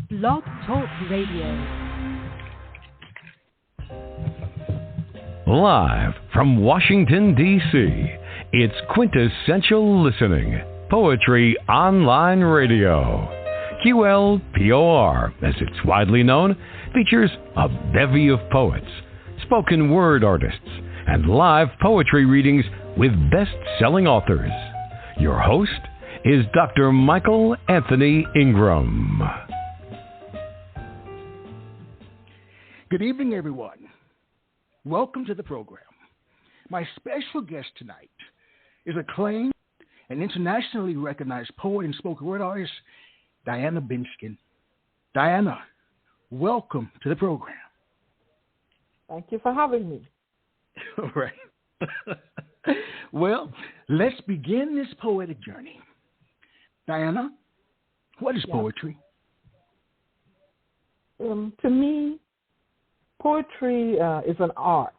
Blog Talk Radio. Live from Washington, D.C., it's Quintessential Listening, Poetry Online Radio. QLPOR, as it's widely known, features a bevy of poets, spoken word artists, and live poetry readings with best-selling authors. Your host is Dr. Michael Anthony Ingram. Good evening, everyone. Welcome to the program. My special guest tonight is acclaimed and internationally recognized poet and spoken word artist, Diana Benskin. Diana, welcome to the program. Thank you for having me. All right. Well, let's begin this poetic journey. Diana, what is poetry? To me, poetry is an art,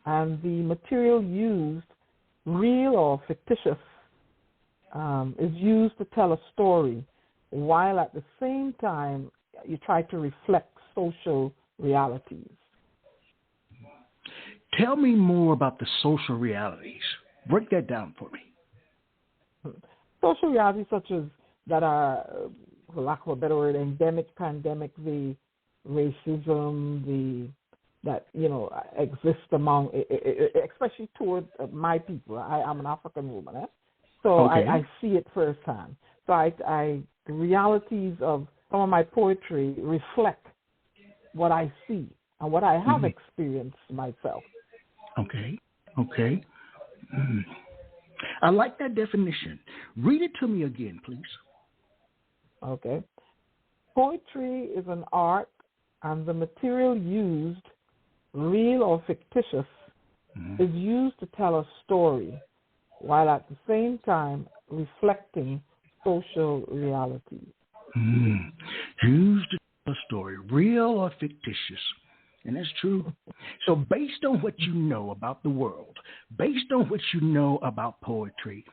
and the material used, real or fictitious, is used to tell a story, while at the same time you try to reflect social realities. Tell me more about the social realities. Break that down for me. Social realities such as that are, for lack of a better word, endemic, pandemic, the racism, that exists among, especially toward my people. I'm an African woman, so okay. I see it firsthand. So the realities of some of my poetry reflect what I see and what I have experienced myself. Okay. I like that definition. Read it to me again, please. Okay. Poetry is an art, and the material used, real or fictitious, is used to tell a story, while at the same time reflecting social realities. Used to tell a story, real or fictitious. And that's true. So based on what you know about the world, based on what you know about poetry,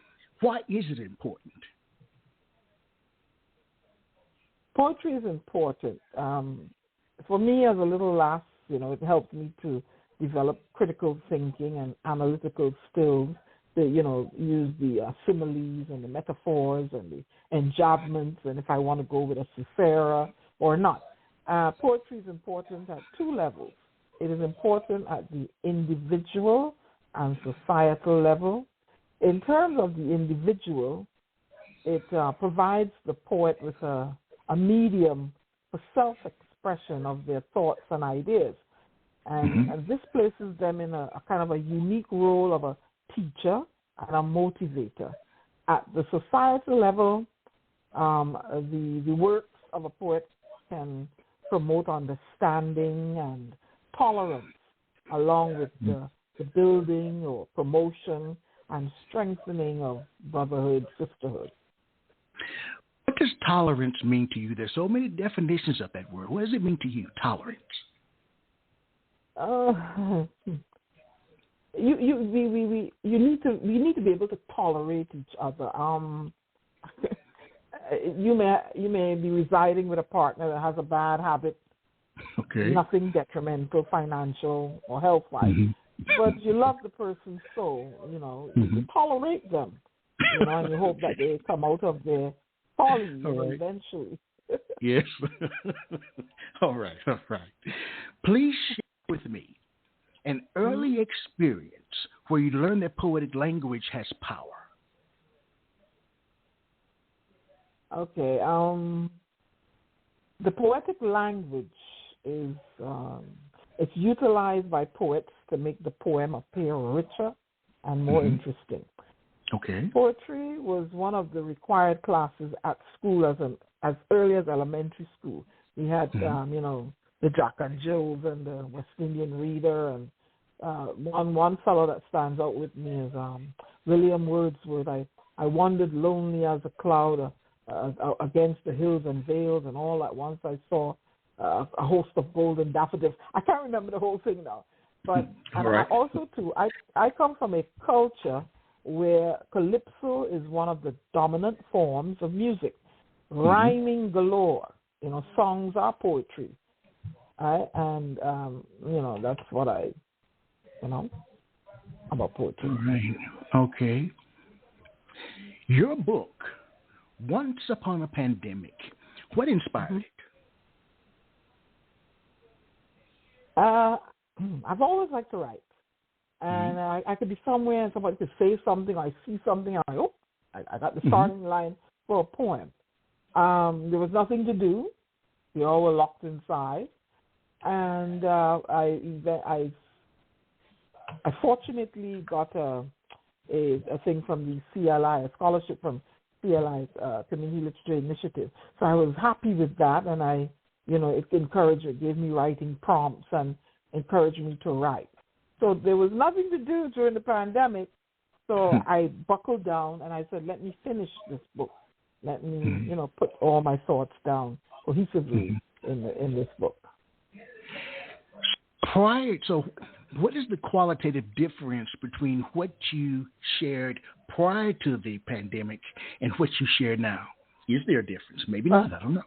why is it important? Poetry is important. For me, as a little lass, it helped me to develop critical thinking and analytical skills to, use the similes and the metaphors and the enjambments, and if I want to go with a cifera or not. Poetry is important at two levels. It is important at the individual and societal level. In terms of the individual, it provides the poet with a medium for self-expression of their thoughts and ideas. And this places them in a kind of a unique role of a teacher and a motivator. At the societal level, the works of a poet can promote understanding and tolerance, along with the building or promotion and strengthening of brotherhood, sisterhood. What does tolerance mean to you? There's so many definitions of that word. What does it mean to you, tolerance? We need to be able to tolerate each other. You may be residing with a partner that has a bad habit, nothing detrimental, financial or health-wise, but you love the person so, you tolerate them, and you hope that they come out of their folly eventually. Yes. All right. Please share with me an early experience where you learned that poetic language has power. Okay. The poetic language is it's utilized by poets to make the poem appear richer and more interesting. Okay. Poetry was one of the required classes at school as early as elementary school. We had the Jack and Jills and the West Indian Reader, and one fellow that stands out with me is William Wordsworth. I wandered lonely as a cloud against the hills and vales, and all at once I saw a host of golden daffodils. I can't remember the whole thing now, but I come from a culture where calypso is one of the dominant forms of music, rhyming galore. songs are poetry, right? And that's what about poetry. All right. Okay. Your book, Once Upon a Pandemic, what inspired it? I've always liked to write. And I could be somewhere and somebody could say something, I see something, I got the starting line for a poem. There was nothing to do. We all were locked inside. And I fortunately got a thing from the CLI, a scholarship from CLI's Community Literature Initiative. So I was happy with that, and it gave me writing prompts and encouraged me to write. So there was nothing to do during the pandemic, so I buckled down and I said, let me finish this book. Let me, put all my thoughts down cohesively in this book. So what is the qualitative difference between what you shared prior to the pandemic and what you share now? Is there a difference? Maybe not. I don't know.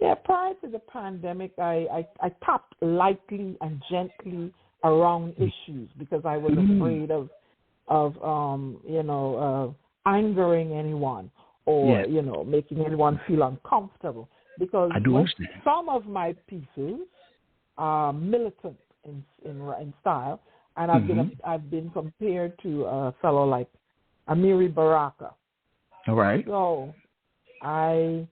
Yeah, prior to the pandemic, I tapped lightly and gently around issues because I was afraid of angering anyone or making anyone feel uncomfortable. Because some of my pieces are militant in style, and I've been compared to a fellow like Amiri Baraka. All right. So I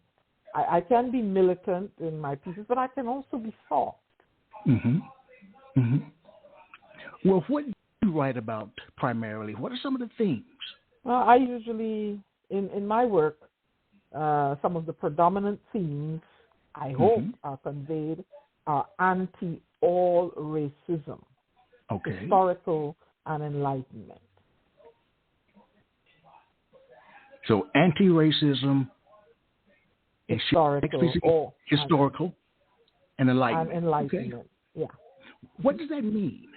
can be militant in my pieces, but I can also be soft. Well, what do you write about primarily? What are some of the themes? Well, I usually, in my work, some of the predominant themes I hope are conveyed are anti-all racism, historical and enlightenment. So anti-racism, historical, and enlightenment. Okay. Yeah. What does that mean?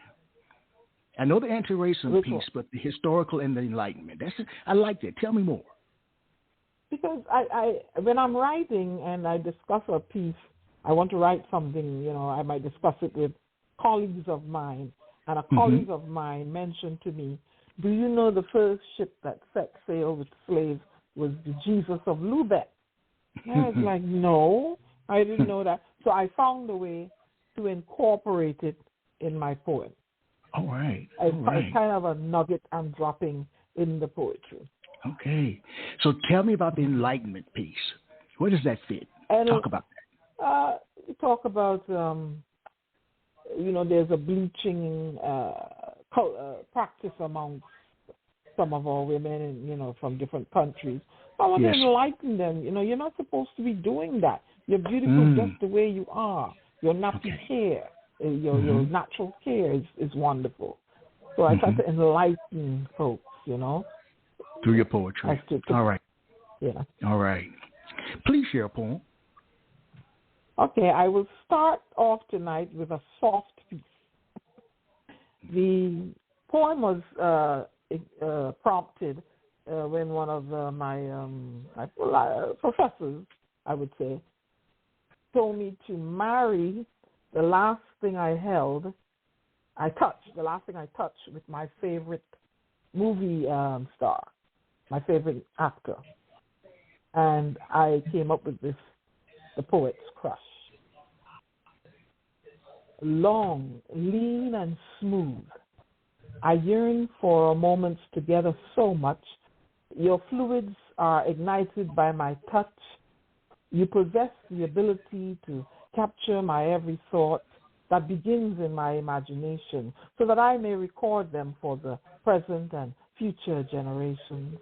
I know the anti-racism piece, but the historical and the enlightenment. I like that. Tell me more. Because I when I'm writing and I discuss a piece, I want to write something, I might discuss it with colleagues of mine, and a colleague of mine mentioned to me, do you know the first ship that set sail with slaves was the Jesus of Lubeck? And I was like, no, I didn't know that. So I found a way to incorporate it in my poem. All right. It's kind of a nugget I'm dropping in the poetry. Okay. So tell me about the enlightenment piece. Where does that fit? Talk about that. You talk about, there's a bleaching practice among some of our women, from different countries. I want to enlighten them. You're not supposed to be doing that. You're beautiful just the way you are. Your nappy hair, your natural hair is wonderful. So I try to enlighten folks, through your poetry. All right. Yeah. All right. Please share a poem. Okay, I will start off tonight with a soft piece. The poem was prompted when one of my professors, I would say, told me to marry the last thing I touched with my favorite movie star, my favorite actor. And I came up with the poet's crush. Long, lean, and smooth, I yearn for our moments together so much. Your fluids are ignited by my touch. You possess the ability to capture my every thought that begins in my imagination so that I may record them for the present and future generations.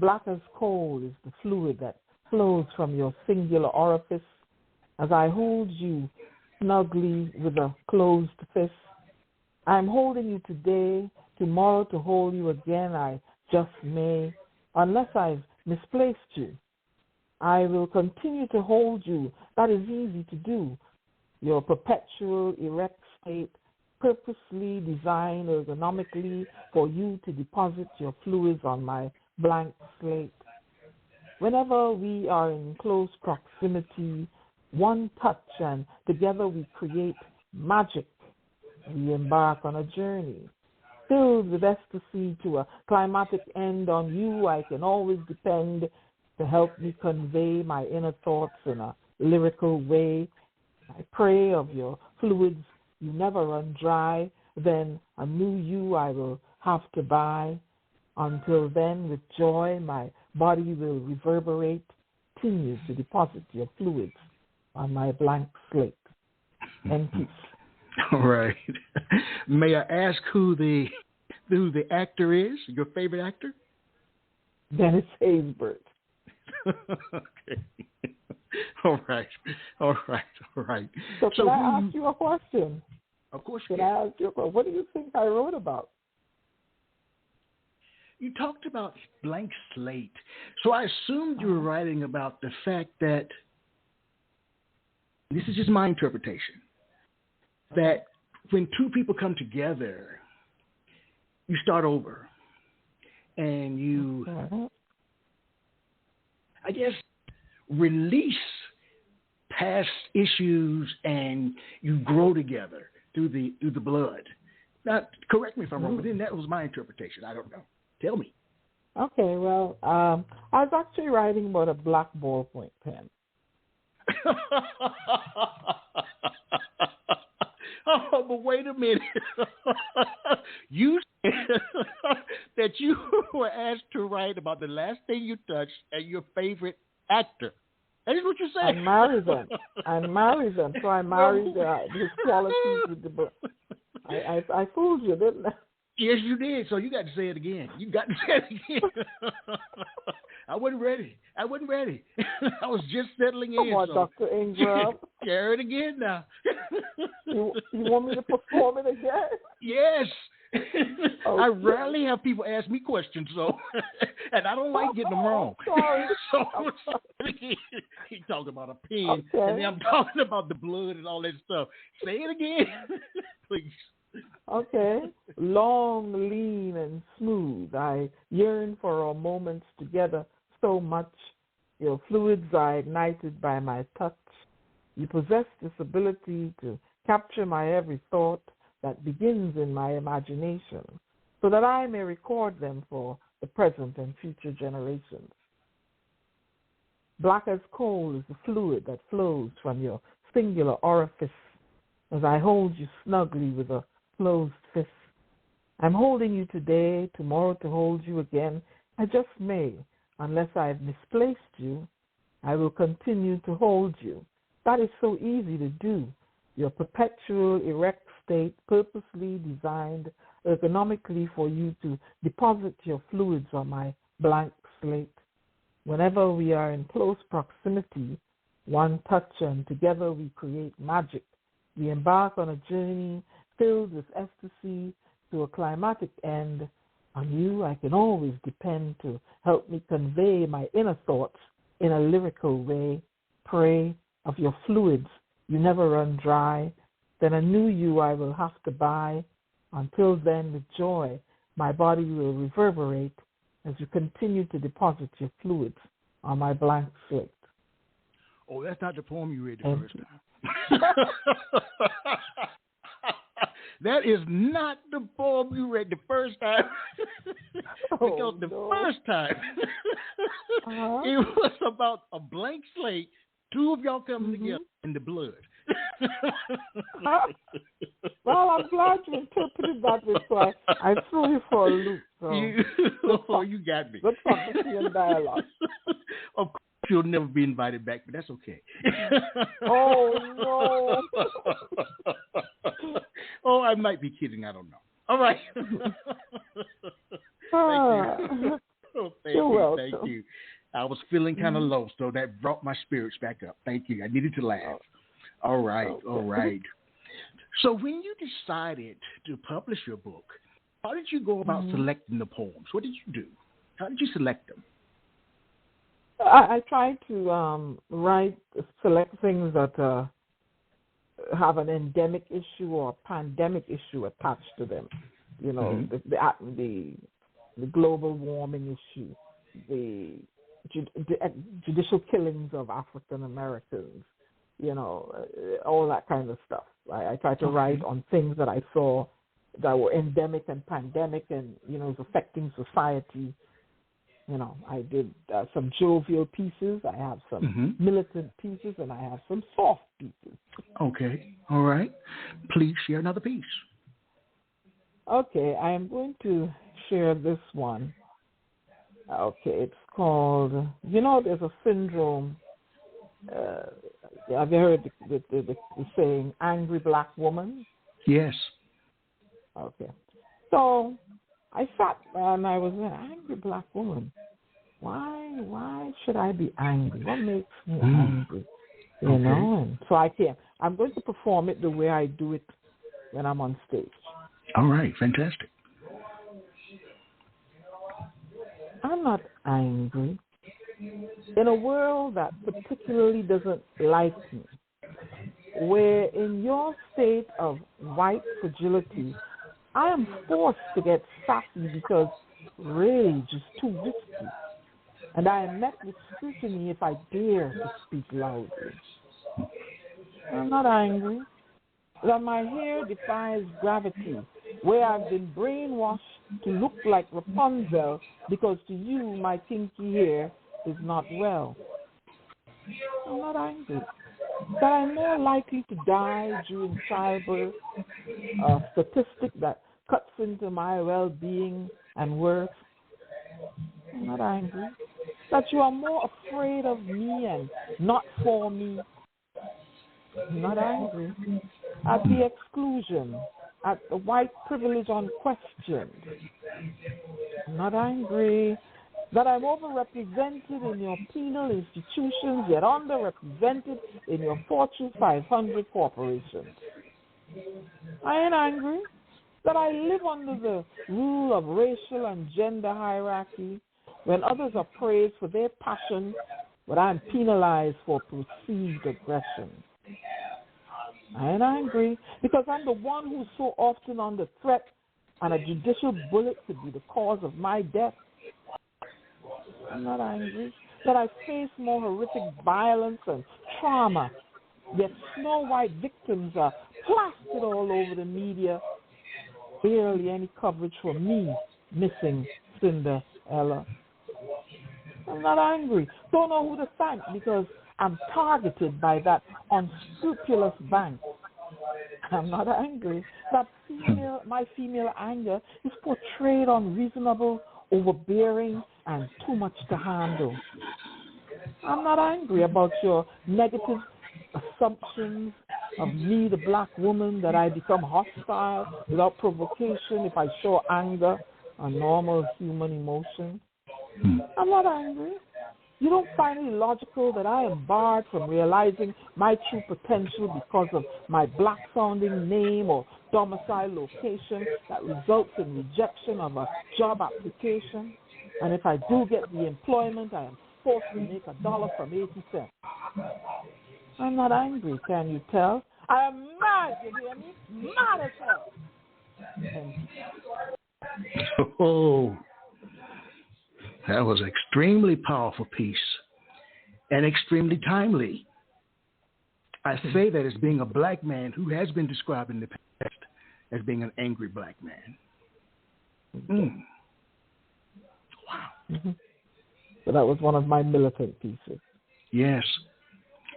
Black as coal is the fluid that flows from your singular orifice as I hold you snugly with a closed fist. I am holding you today, tomorrow to hold you again I just may, unless I've misplaced you. I will continue to hold you. That is easy to do. Your perpetual erect state, purposely designed ergonomically for you to deposit your fluids on my blank slate. Whenever we are in close proximity, one touch, and together we create magic. We embark on a journey. Filled with ecstasy to a climatic end, on you I can always depend to help me convey my inner thoughts in a lyrical way. I pray of your fluids you never run dry, then a new you I will have to buy. Until then, with joy, my body will reverberate, continue to deposit your fluids on my blank slate. And peace. All right. May I ask who the actor is? Your favorite actor? Dennis Haysbert. Okay. All right. So can I ask you a question? Of course you can. I ask you a question? What do you think I wrote about? You talked about blank slate. So I assumed you were writing about the fact that, this is just my interpretation, that when two people come together, you start over and you, I guess, release past issues and you grow together through the blood. Now, correct me if I'm wrong, but then that was my interpretation. I don't know. Tell me. Okay, well, I was actually writing about a black ballpoint pen. Oh, but wait a minute. You said that you were asked to write about the last thing you touched and your favorite actor. That is what you said. I married them. So I married his qualities with the book. I fooled you, didn't I? Yes, you did. So you got to say it again. I wasn't ready. I was just settling in. Come on, Dr. Ingram. Share it again now. You want me to perform it again? Yes. Okay. I rarely have people ask me questions, and I don't like getting them wrong. Sorry. So he talked about a pen, and then I'm talking about the blood and all that stuff. Say it again, please. Okay. Long, lean, and smooth, I yearn for our moments together so much. Your fluids are ignited by my touch. You possess this ability to capture my every thought that begins in my imagination, so that I may record them for the present and future generations. Black as coal is the fluid that flows from your singular orifice as I hold you snugly with a closed fist. I'm holding you today, tomorrow to hold you again. I just may, unless I've misplaced you. I will continue to hold you. That is so easy to do. Your perpetual erect state, purposely designed ergonomically for you to deposit your fluids on my blank slate. Whenever we are in close proximity, one touch and together we create magic. We embark on a journey filled with ecstasy to a climatic end. On you I can always depend to help me convey my inner thoughts in a lyrical way. Pray of your fluids you never run dry. Then a new you I will have to buy. Until then, with joy, my body will reverberate as you continue to deposit your fluids on my blank slate. Oh, that's not the poem you read the first time. That is not the poem you read the first time. Because the first time, it was about a blank slate, two of y'all coming together in the blood. Well, I'm glad you interpreted that way, so I threw you for a loop. So. You got me. Good prophecy and dialogue. Of course, you'll never be invited back, but that's okay. Oh, no. Oh, I might be kidding. I don't know. All right. Thank you. You're welcome. Thank you. I was feeling kind of low, so that brought my spirits back up. Thank you. I needed to laugh. All right. All right. So when you decided to publish your book, how did you go about selecting the poems? What did you do? How did you select them? I tried to select things that have an endemic issue or a pandemic issue attached to them. You know, the global warming issue, the judicial killings of African Americans, all that kind of stuff. I try to write on things that I saw that were endemic and pandemic and, is affecting society. I did some jovial pieces. I have some militant pieces, and I have some soft pieces. Okay. All right. Please share another piece. Okay. I am going to share this one. Okay. It's called, there's a syndrome. Have you heard the saying, angry black woman? Yes. Okay. So I sat and I was an angry black woman. Why should I be angry? What makes me angry? You know? And so I'm going to perform it the way I do it when I'm on stage. All right. Fantastic. I'm not angry. In a world that particularly doesn't like me, where in your state of white fragility, I am forced to get sassy because rage is too risky, and I am met with scrutiny if I dare to speak loudly. I'm not angry. That my hair defies gravity, where I've been brainwashed to look like Rapunzel because to you my kinky hair is not well. I'm not angry. That I'm more likely to die during childbirth, a statistic that cuts into my well-being and worth. I'm not angry. That you are more afraid of me and not for me. I'm not angry. At the exclusion, at the white privilege unquestioned. I'm not angry. That I'm overrepresented in your penal institutions, yet underrepresented in your Fortune 500 corporations. I ain't angry. That I live under the rule of racial and gender hierarchy, when others are praised for their passion, but I'm penalized for perceived aggression. I ain't angry, because I'm the one who's so often under threat, and a judicial bullet could be the cause of my death. I'm not angry. That I face more horrific violence and trauma, yet Snow White victims are plastered all over the media. Barely any coverage for me, missing Cinderella. I'm not angry. Don't know who to thank because I'm targeted by that unscrupulous bank. I'm not angry. My female anger is portrayed unreasonable, overbearing, and too much to handle. I'm not angry about your negative assumptions of me, the black woman, that I become hostile without provocation if I show anger, a normal human emotion. I'm not angry. You don't find it illogical that I am barred from realizing my true potential because of my black-sounding name or domicile location that results in rejection of a job application. And if I do get the employment, I am forced to make $1 from 80 cents. I'm not angry, can you tell? I am mad, you hear me? Mad as hell. Oh, that was an extremely powerful piece and extremely timely. I say that as being a black man who has been described in the past as being an angry black man. Wow. Mm-hmm. So that was one of my militant pieces. Yes.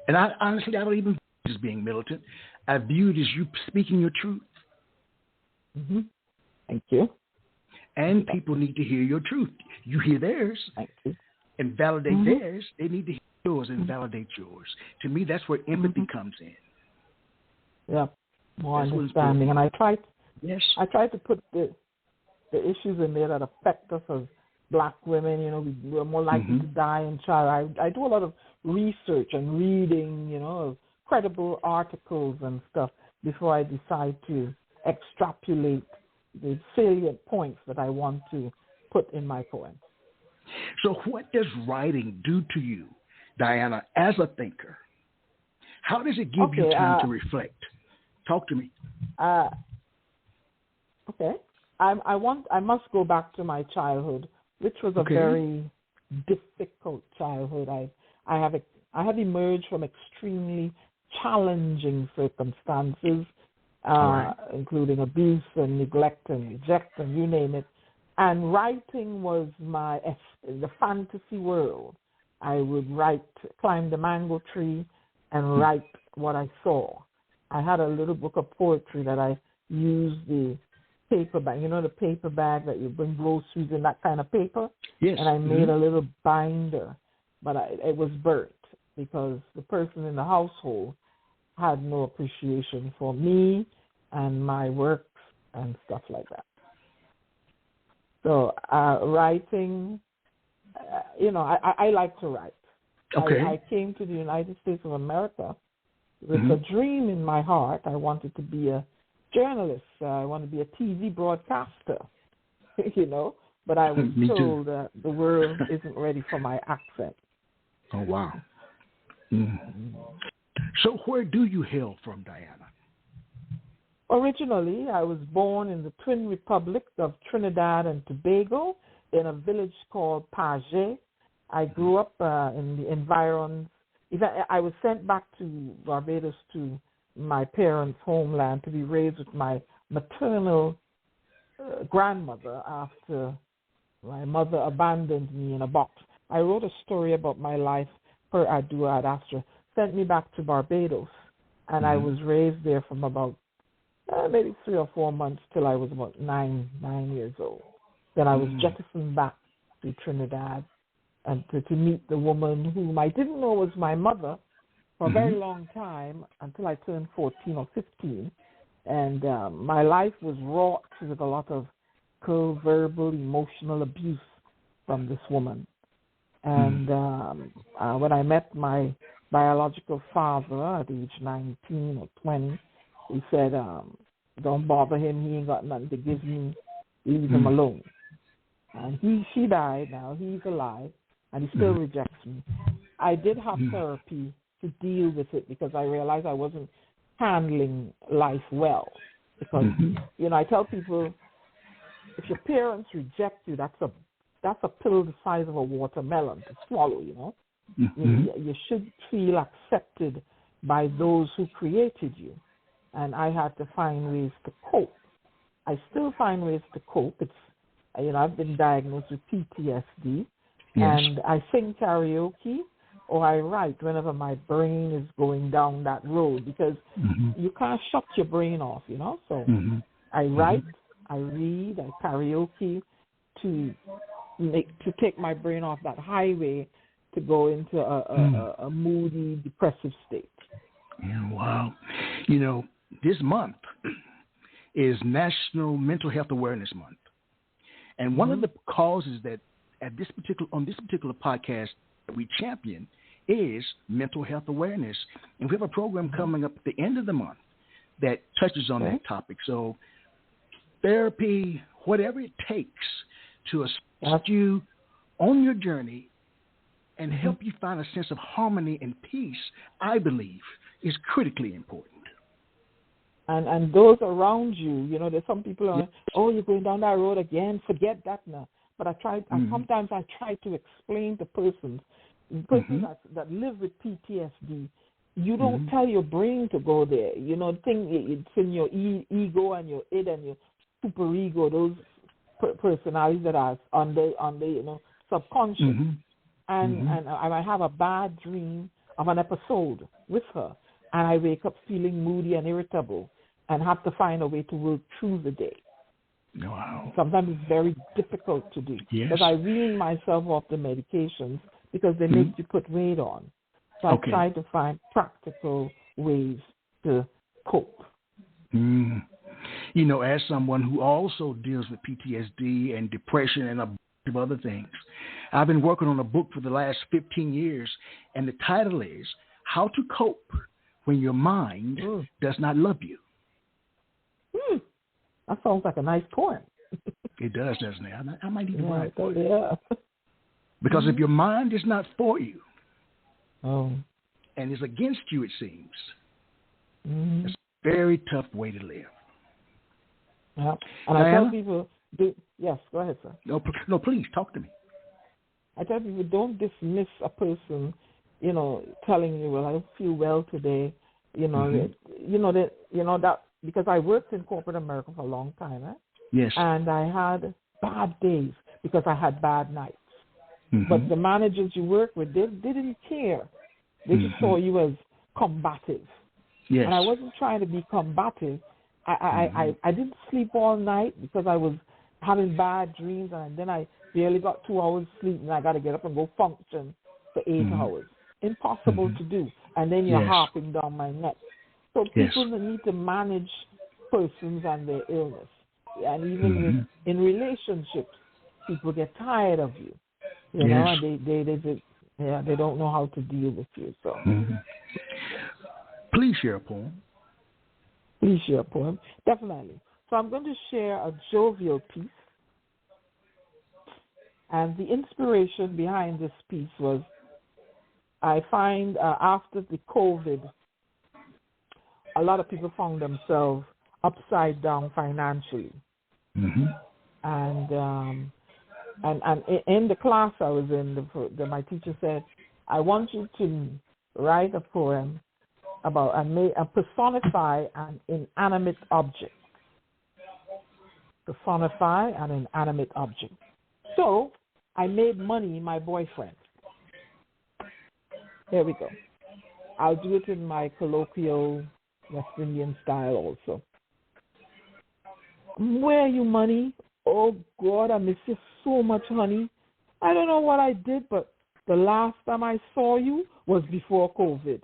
And I don't even view it as being militant. I view it as you speaking your truth. Mm-hmm. Thank you. And people need to hear your truth. You hear theirs and validate theirs. They need to hear yours and validate yours. To me, that's where empathy comes in. Yeah, more understanding. And I try to put the issues in there that affect us as black women. We're more likely to die in child. I do a lot of research and reading, of credible articles and stuff before I decide to extrapolate the salient points that I want to put in my poem. So what does writing do to you, Diana, as a thinker? How does it give you time to reflect? Talk to me. Okay. I must go back to my childhood, which was a very difficult childhood. I have emerged from extremely challenging circumstances, including abuse and neglect and reject and you name it. And writing was the fantasy world. I would climb the mango tree and write what I saw. I had a little book of poetry that I used the paper bag, the paper bag that you bring groceries in, that kind of paper. Yes. And I made a little binder, but it was burnt because the person in the household had no appreciation for me and my works and stuff like that. So writing, I like to write. Okay. I came to the United States of America with a dream in my heart. I wanted to be a journalist. I want to be a TV broadcaster, but I was told that the world isn't ready for my accent. Oh, wow. Mm. So where do you hail from, Diana? Originally, I was born in the Twin Republic of Trinidad and Tobago in a village called Page. I grew up in the environs. I was sent back to Barbados to my parents' homeland to be raised with my maternal grandmother after my mother abandoned me in a box. I wrote a story about my life per Adu Ad Astra, sent me back to Barbados, and I was raised there from about maybe 3 or 4 months till I was about 9 years old. Then I was jettisoned back to Trinidad and to meet the woman whom I didn't know was my mother for a very long time until I turned 14 or 15. And my life was wrought with a lot of verbal, emotional abuse from this woman. And when I met my biological father at age 19 or 20, he said, don't bother him, he ain't got nothing to give me, leave him alone. And she died now, he's alive, and he still rejects me. I did have therapy to deal with it because I realized I wasn't handling life well. Because, I tell people, if your parents reject you, that's a pill the size of a watermelon to swallow, You should feel accepted by those who created you. And I had to find ways to cope. I still find ways to cope. It's, I've been diagnosed with PTSD, and I sing karaoke or I write whenever my brain is going down that road because you can't shut your brain off, So I write, I read, I karaoke to take my brain off that highway to go into a moody, depressive state. Yeah, wow. This month is National Mental Health Awareness Month. And one of the causes that on this particular podcast that we champion is mental health awareness. And we have a program coming up at the end of the month that touches on that topic. So therapy, whatever it takes to assist you on your journey and help you find a sense of harmony and peace, I believe, is critically important. And those around you, there's some people are, you're going down that road again, forget that now. But sometimes I try to explain to persons that live with PTSD, you don't tell your brain to go there. It's in your ego and your id and your superego, those personalities that are on the subconscious. And I might have a bad dream of an episode with her, and I wake up feeling moody and irritable and have to find a way to work through the day. Wow. Sometimes it's very difficult to do because I wean myself off the medications because they make you put weight on. So I try to find practical ways to cope. As someone who also deals with PTSD and depression and a bunch of other things, I've been working on a book for the last 15 years, and the title is How to Cope When Your Mind Does Not Love You. That sounds like a nice poem. It does, doesn't it? I might need to write it. Yeah. Because if your mind is not for you and is against you, it seems, it's a very tough way to live. Yeah. And Diana? I tell people, yes, go ahead, sir. No, please, talk to me. I tell people, don't dismiss a person, telling you, well, I don't feel well today. That because I worked in corporate America for a long time, Yes. And I had bad days because I had bad nights. Mm-hmm. But the managers you work with, they didn't care. They just saw you as combative. Yes. And I wasn't trying to be combative. I didn't sleep all night because I was having bad dreams, and then I barely got 2 hours sleep, and I got to get up and go function for 8 hours. Impossible to do. And then you're harping down my neck. So people need to manage persons and their illness. And even in relationships, people get tired of you. You know, and they don't know how to deal with you. So, please share a poem. Please share a poem, definitely. So I'm going to share a jovial piece, and the inspiration behind this piece was I find after the COVID, a lot of people found themselves upside down financially, and in the class I was in, my teacher said, I want you to write a poem about and personify an inanimate object. Personify an inanimate object. So I made money my boyfriend. There we go. I'll do it in my colloquial West Indian style also. Where are you, money? Oh, God, I miss you so much, honey. I don't know what I did, but the last time I saw you was before COVID.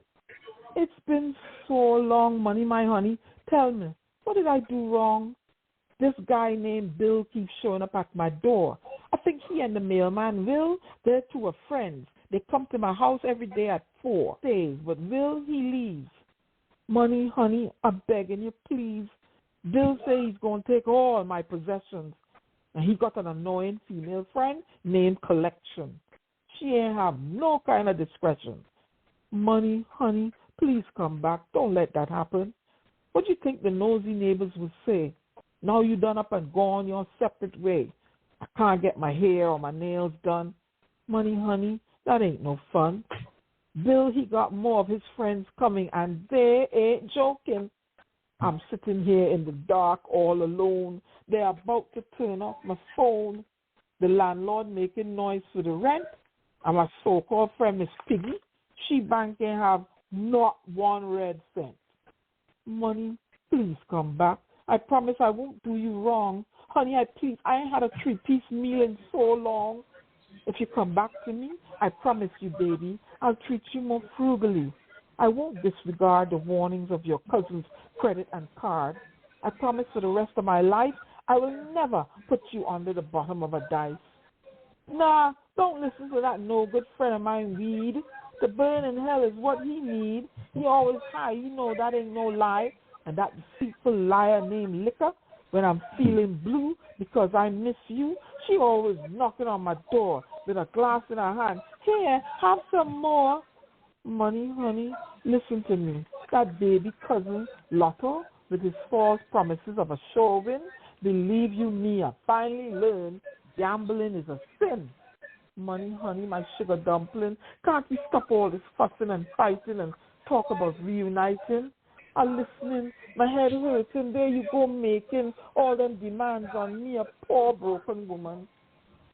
It's been so long, money, my honey. Tell me, what did I do wrong? This guy named Bill keeps showing up at my door. I think he and the mailman, Will, they're two are friends. They come to my house every day at 4 days, but Will, he leaves. Money, honey, I'm begging you, please. Bill say he's going to take all my possessions. And he got an annoying female friend named Collection. She ain't have no kind of discretion. Money, honey, please come back. Don't let that happen. What do you think the nosy neighbors would say? Now you done up and gone your separate way. I can't get my hair or my nails done. Money, honey, that ain't no fun. Bill, he got more of his friends coming, and they ain't joking. I'm sitting here in the dark all alone. They're about to turn off my phone. The landlord making noise for the rent. And my so-called friend, Miss Piggy, she bank ain't have not 1 red cent. Money, please come back. I promise I won't do you wrong. Honey, I ain't had a 3-piece meal in so long. If you come back to me, I promise you, baby, I'll treat you more frugally. I won't disregard the warnings of your cousin's credit and card. I promise for the rest of my life, I will never put you under the bottom of a dice. Nah, don't listen to that no-good friend of mine, Weed. The burn in hell is what he need. He always high. You know that ain't no lie. And that deceitful liar named Liquor, when I'm feeling blue because I miss you, she always knocking on my door with a glass in her hand. Here, have some more. Money, honey, listen to me. That baby cousin, Lotto, with his false promises of a sure win, believe you me, I finally learned gambling is a sin. Money, honey, my sugar dumpling, can't we stop all this fussing and fighting and talk about reuniting? I'm listening, my head hurting, there you go making all them demands on me, a poor broken woman.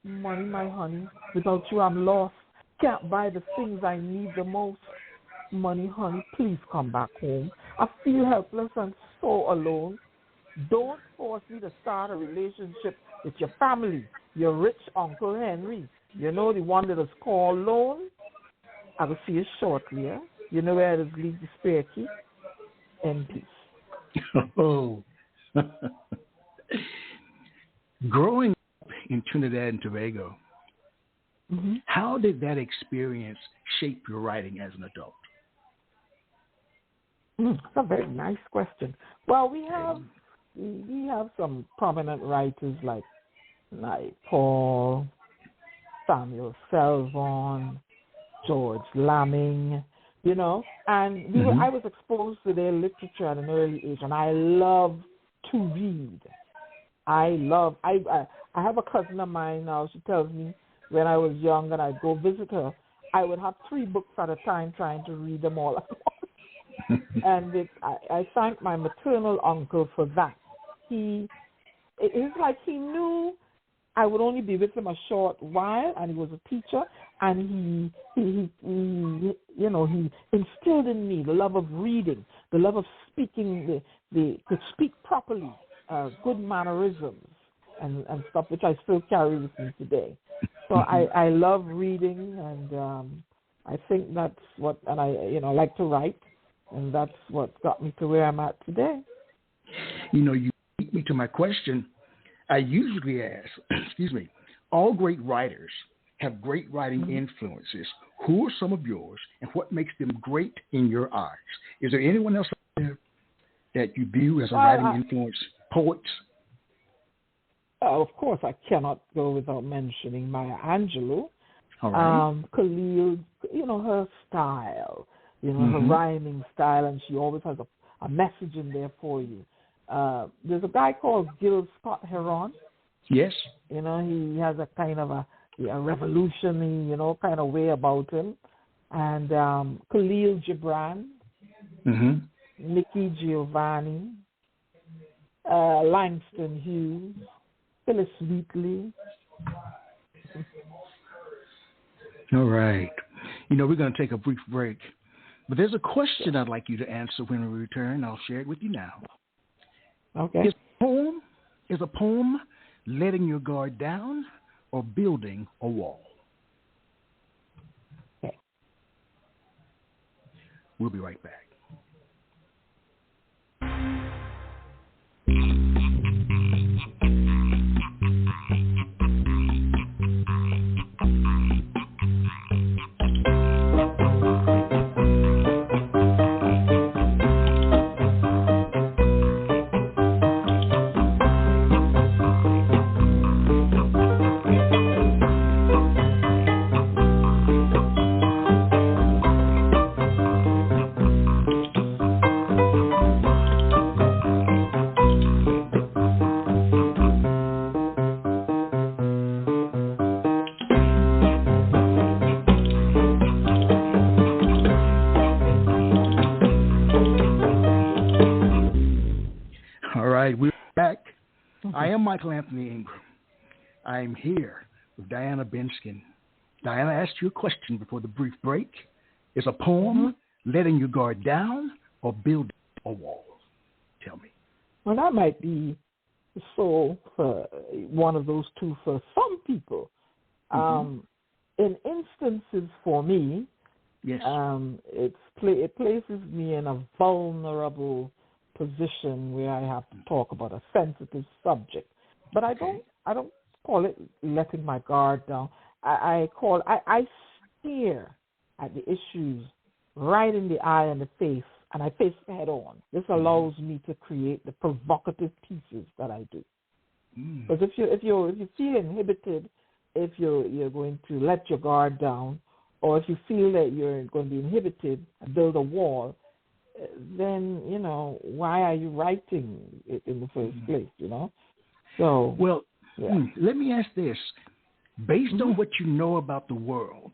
Money, my honey, without you I'm lost. Can't buy the things I need the most. Money, honey, please come back home. I feel helpless and so alone. Don't force me to start a relationship with your family, your rich Uncle Henry. You know, the one that is called Loan. I will see you shortly, yeah? You know where it is, leave the spare key. In peace. Oh. Growing up in Trinidad and Tobago, how did that experience shape your writing as an adult? That's a very nice question. Well, we have some prominent writers like Paul, Samuel Selvon, George Lamming, you know, and I was exposed to their literature at an early age, and I love to read. I have a cousin of mine now. She tells me when I was young and I'd go visit her, I would have 3 books at a time trying to read them all at once. And I thank my maternal uncle for that. It's like he knew I would only be with him a short while, and he was a teacher, and he instilled in me the love of reading, the love of speaking, to speak properly, good mannerisms and stuff, which I still carry with me today. So I love reading, and I think that's what, and I like to write, and that's what got me to where I'm at today. You beat me to my question. I usually ask, all great writers have great writing influences. Who are some of yours, and what makes them great in your eyes? Is there anyone else out there that you view as a writing influence? Poets? Of course, I cannot go without mentioning Maya Angelou. All right. Khalil, her style, her rhyming style, and she always has a message in there for you. There's a guy called Gil Scott-Heron. Yes. He has a kind of a revolutionary, kind of way about him. And Khalil Gibran, Nikki Giovanni, Langston Hughes, Phyllis Wheatley. All right. We're going to take a brief break. But there's a question I'd like you to answer when we return. I'll share it with you now. Okay. Is a poem letting your guard down or building a wall? Okay. We'll be right back. Anthony Ingram. I'm here with Diana Benskin. Diana asked you a question before the brief break. Is a poem letting your guard down or building a wall? Tell me. Well, that might be so for one of those two for some people. In instances for me, yes, it places me in a vulnerable position where I have to talk about a sensitive subject. But I don't call it letting my guard down. I stare at the issues right in the eye and the face, and I face it head on. This allows me to create the provocative pieces that I do. Because if you feel inhibited, if you're going to let your guard down, or if you feel that you're going to be inhibited and build a wall, then why are you writing it in the first place? So let me ask this: based on what you know about the world,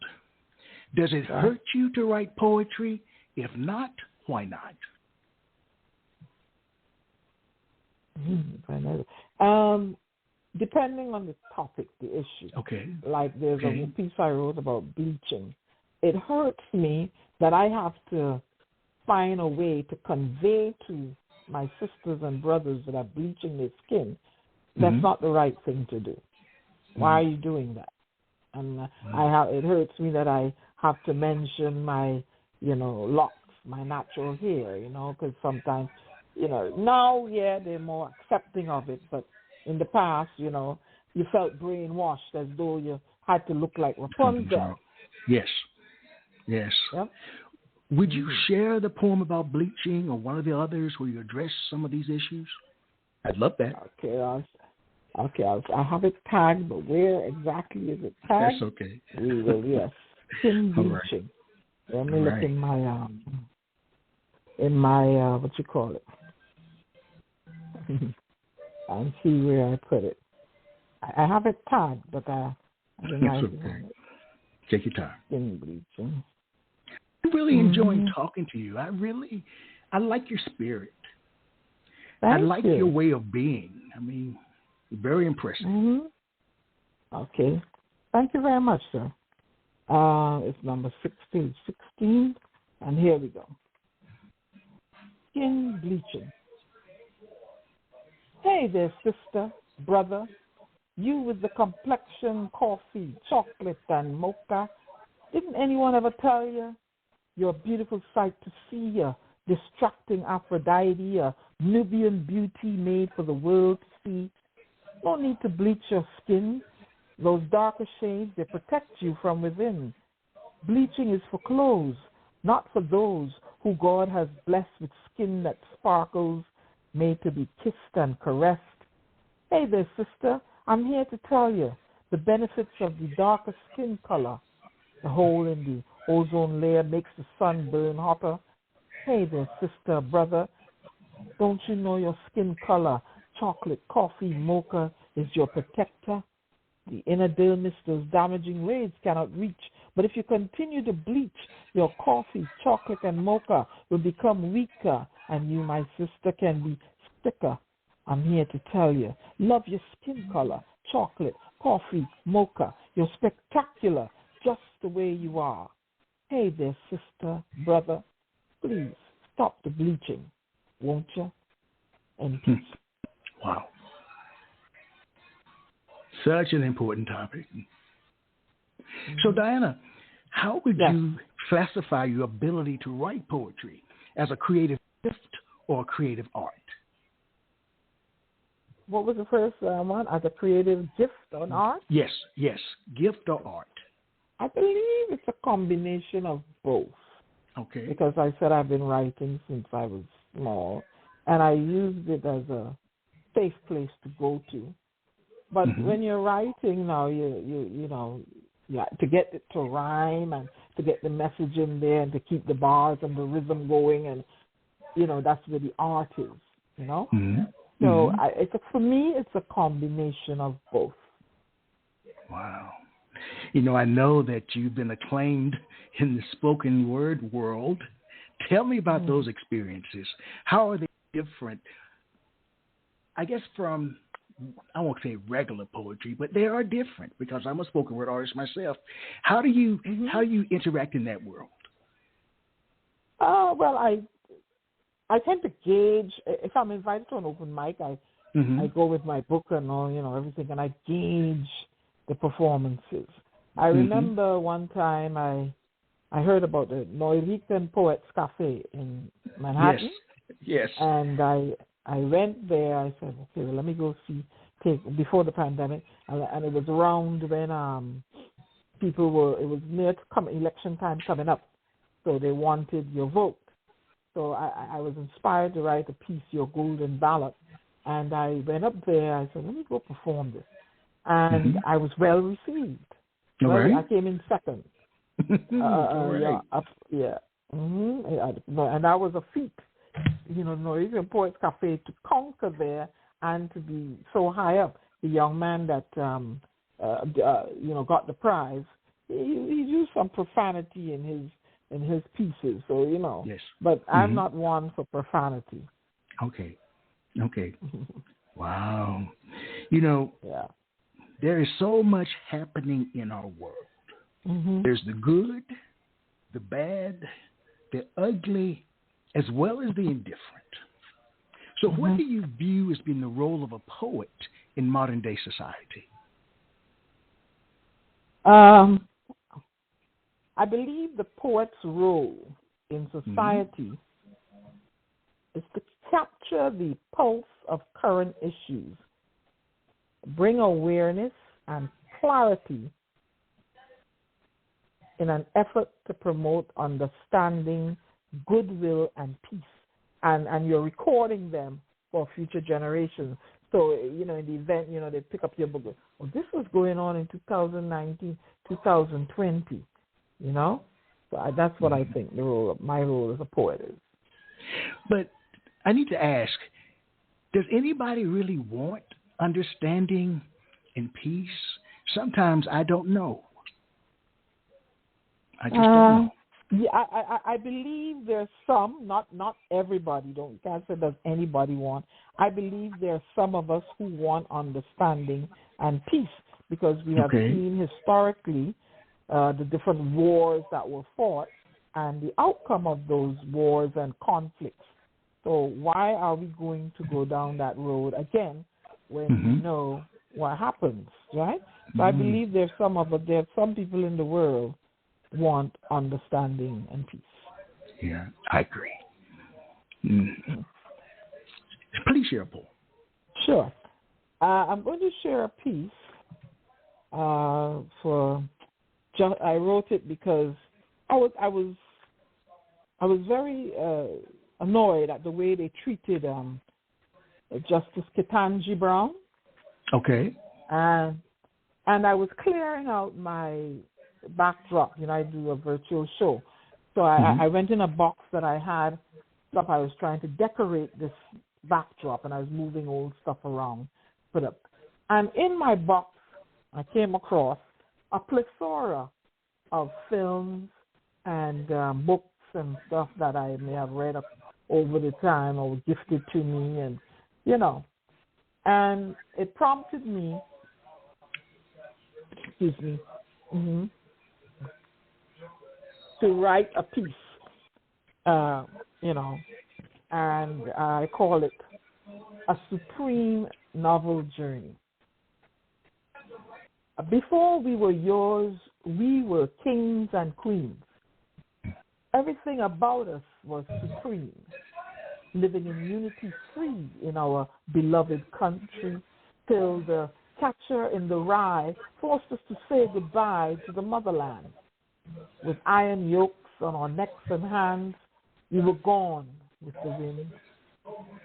does it hurt you to write poetry? If not, why not? Depending on the topic, the issue. Okay. Like there's a piece I wrote about bleaching. It hurts me that I have to find a way to convey to my sisters and brothers that are bleaching their skin. That's not the right thing to do. Why are you doing that? And it hurts me that I have to mention my, locks, my natural hair, because sometimes, now, they're more accepting of it, but in the past, you felt brainwashed as though you had to look like Rapunzel. Yes. Yep. Would you share the poem about bleaching or one of the others where you address some of these issues? I'd love that. Okay, I have it tagged, but where exactly is it tagged? That's okay. We will, yes. Skin bleaching. Right. Let me look in my what you call it, and see where I put it. I have it tagged, but That's okay. Take your time. Skin bleaching. I'm really enjoying talking to you. I like your spirit. I like your way of being. I mean, very impressive. Okay. Thank you very much, sir. It's number 16, and here we go. Skin bleaching. Hey there, sister, brother. You with the complexion, coffee, chocolate, and mocha. Didn't anyone ever tell you? You're a beautiful sight to see, a distracting Aphrodite, a Nubian beauty made for the world to see. No need to bleach your skin. Those darker shades, they protect you from within. Bleaching is for clothes, not for those who God has blessed with skin that sparkles, made to be kissed and caressed. Hey there, sister, I'm here to tell you the benefits of the darker skin color. The hole in the ozone layer makes the sun burn hotter. Hey there, sister, brother, don't you know your skin color, chocolate, coffee, mocha, is your protector? The inner dermis, those damaging rays cannot reach. But if you continue to bleach, your coffee, chocolate, and mocha will become weaker, and you, my sister, can be thicker. I'm here to tell you, love your skin color, chocolate, coffee, mocha. You're spectacular, just the way you are. Hey there, sister, brother, please stop the bleaching, won't you? And peace. Wow. Such an important topic. So, Diana, how would you classify your ability to write poetry as a creative gift or a creative art? What was the first one? As a creative gift or an art? Yes. Gift or art? I believe it's a combination of both. Okay. Because I said I've been writing since I was small, and I used it as a safe place to go to. But when you're writing now, you know, to get it to rhyme and to get the message in there and to keep the bars and the rhythm going, and you know, that's where the art is. You know. So for me, it's a combination of both. Wow. You know, I know that you've been acclaimed in the spoken word world. Tell me about those experiences. How are they different, I guess, from, I won't say regular poetry, but they are different because I'm a spoken word artist myself. How do you interact in that world? Well, I tend to gauge, if I'm invited to an open mic, I go with my book and all, you know, everything, and I gauge the performances. I remember one time I heard about the Norwegian Poets Cafe in Manhattan. Yes. And I went there. I said, okay, well, let me go before the pandemic, and it was around when it was near election time coming up, so they wanted your vote. So I was inspired to write a piece, Your Golden Ballot, and I went up there. I said, let me go perform this, and I was well received. Right. I came in second. Right. And that was a feat, you know, Norwegian Poets Cafe, to conquer there and to be so high up. The young man that got the prize, he used some profanity in his pieces, so you know. Yes. But I'm not one for profanity. Okay. Wow. You know, there is so much happening in our world. There's the good, the bad, the ugly, as well as the indifferent. So what do you view as being the role of a poet in modern day society? I believe the poet's role in society is to capture the pulse of current issues, bring awareness and clarity in an effort to promote understanding, goodwill, and peace. And you're recording them for future generations. So, you know, in the event, you know, they pick up your book. Well, this was going on in 2019, 2020, you know? So that's what I think my role as a poet is. But I need to ask, does anybody really want understanding and peace? sometimes I don't know. I just don't know. Yeah, I believe there's some, not everybody. Can't say does anybody want. I believe there are some of us who want understanding and peace, because we have seen historically the different wars that were fought and the outcome of those wars and conflicts. So why are we going to go down that road again when we know what happens, right? So I believe there are some people in the world want understanding and peace. Yeah, I agree. Please share a poem. Sure. I'm going to share a piece I wrote it because I was very annoyed at the way they treated Justice Ketanji Brown. Okay. And I was clearing out my backdrop. I do a virtual show. So I went in a box that I had stuff. I was trying to decorate this backdrop, and I was moving old stuff around, put up. And in my box, I came across a plethora of films and books and stuff that I may have read over the time or were gifted to me, and and it prompted me, to write a piece, and I call it A Supreme Novel Journey. Before we were yours, we were kings and queens. Everything about us was supreme, living in unity free in our beloved country, till the catcher in the rye forced us to say goodbye to the motherland. With iron yokes on our necks and hands, we were gone with the wind.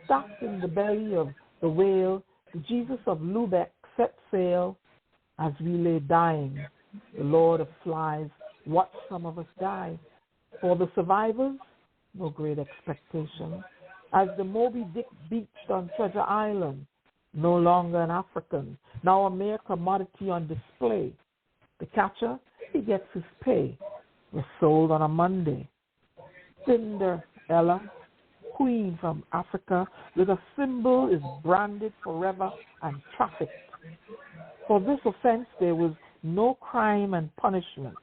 Stuck in the belly of the whale, the Jesus of Lubeck set sail. As we lay dying, the Lord of Flies watched some of us die. For the survivors, no great expectation. As the Moby Dick beached on Treasure Island, no longer an African, now a mere commodity on display. The catcher, he gets his pay. We're sold on a Monday. Cinderella, queen from Africa, with a symbol is branded forever and trafficked. For this offense, there was no crime and punishment.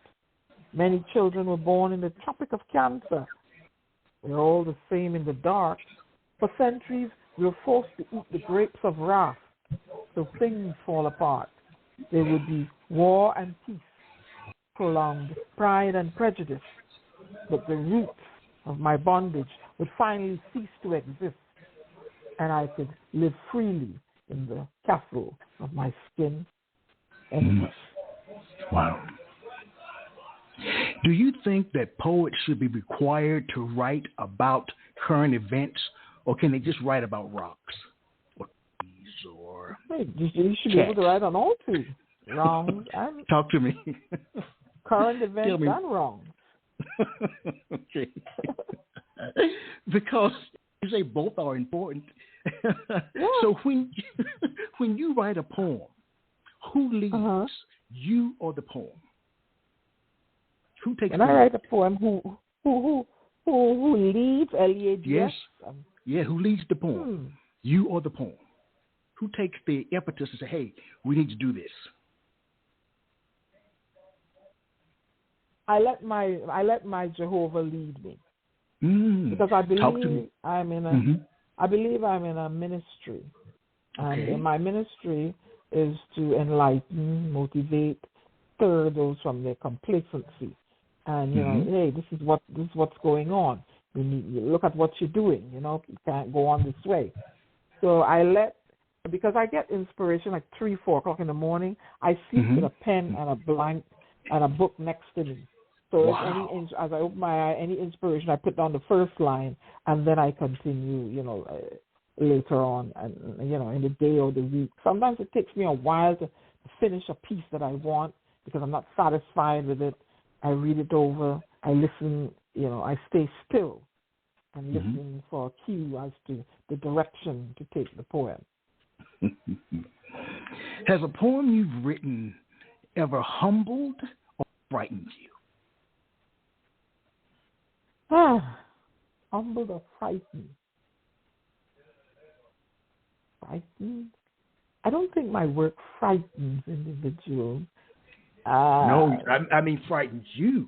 Many children were born in the Tropic of Cancer. We're all the same in the dark. For centuries, we were forced to eat the grapes of wrath. So things fall apart. There would be war and peace, prolonged pride and prejudice. But the roots of my bondage would finally cease to exist, and I could live freely in the castle of my skin. Wow. Do you think that poets should be required to write about current events, or can they just write about rocks or you should be able to write on all two, wrongs and talk to me. Current events and wrongs. Okay. Because you say both are important. Yeah. So when you write a poem, who leads, you or the poem? Who takes? When I write a poem, who leads? L-E-A-D-S? Yes. Yeah. Who leads the poem? You or the poem? Who takes the impetus and say, "Hey, we need to do this"? I let my Jehovah lead me, because I believe I'm in a ministry, and my ministry is to enlighten, motivate, stir those from their complacency, and hey, this is what's going on. You look at what you're doing. You can't go on this way. So because I get inspiration like 3-4 o'clock in the morning. I seek with a pen and a blank and a book next to me. So as I open my eye, any inspiration, I put down the first line, and then I continue, later on, and in the day or the week. Sometimes it takes me a while to finish a piece that I want because I'm not satisfied with it. I read it over. I listen. I stay still and listen for a cue as to the direction to take the poem. Has a poem you've written ever humbled or frightened you? Humbled or frightened? Frightened? I don't think my work frightens individuals. No, I mean frightens you,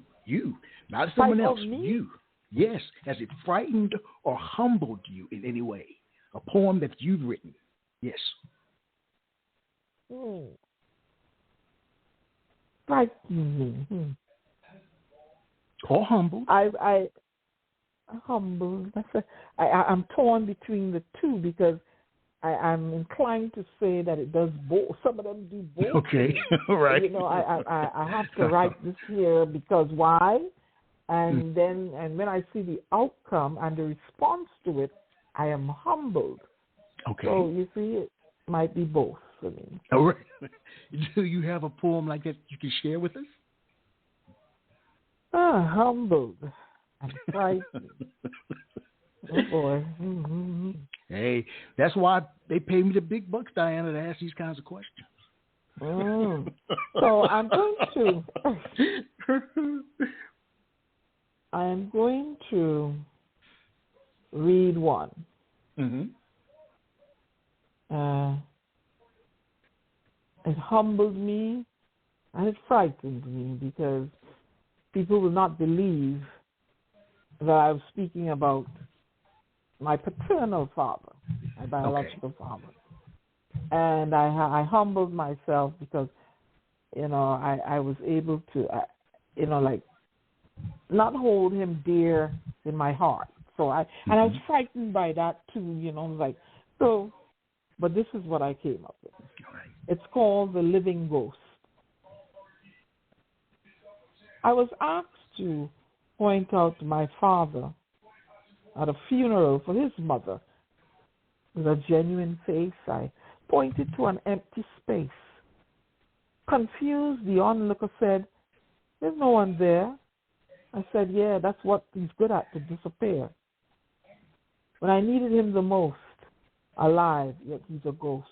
not someone else. Me? You, yes. Has it frightened or humbled you in any way? A poem that you've written, yes. Frightened me. Or humbled. I humbled. I'm torn between the two because I'm inclined to say that it does both. Some of them do both. Okay, right. You know, I have to write this here because why? And then when I see the outcome and the response to it, I am humbled. Okay. So you see, it might be both for me. All right. Do you have a poem like that you can share with us? Humbled and frightened. Oh boy. Mm-hmm. Hey, that's why they pay me the big bucks, Diana, to ask these kinds of questions. So I'm going to read one. Mm-hmm. It humbled me and it frightened me because people will not believe that I was speaking about my paternal father, my biological father. And I humbled myself because, you know, I was able to, not hold him dear in my heart. So I was frightened by that too, you know, but this is what I came up with. It's called The Living Ghost. I was asked to point out my father at a funeral for his mother. With a genuine face, I pointed to an empty space. Confused, the onlooker said, "There's no one there." I said, "Yeah, that's what he's good at, to disappear. When I needed him the most, alive, yet he's a ghost."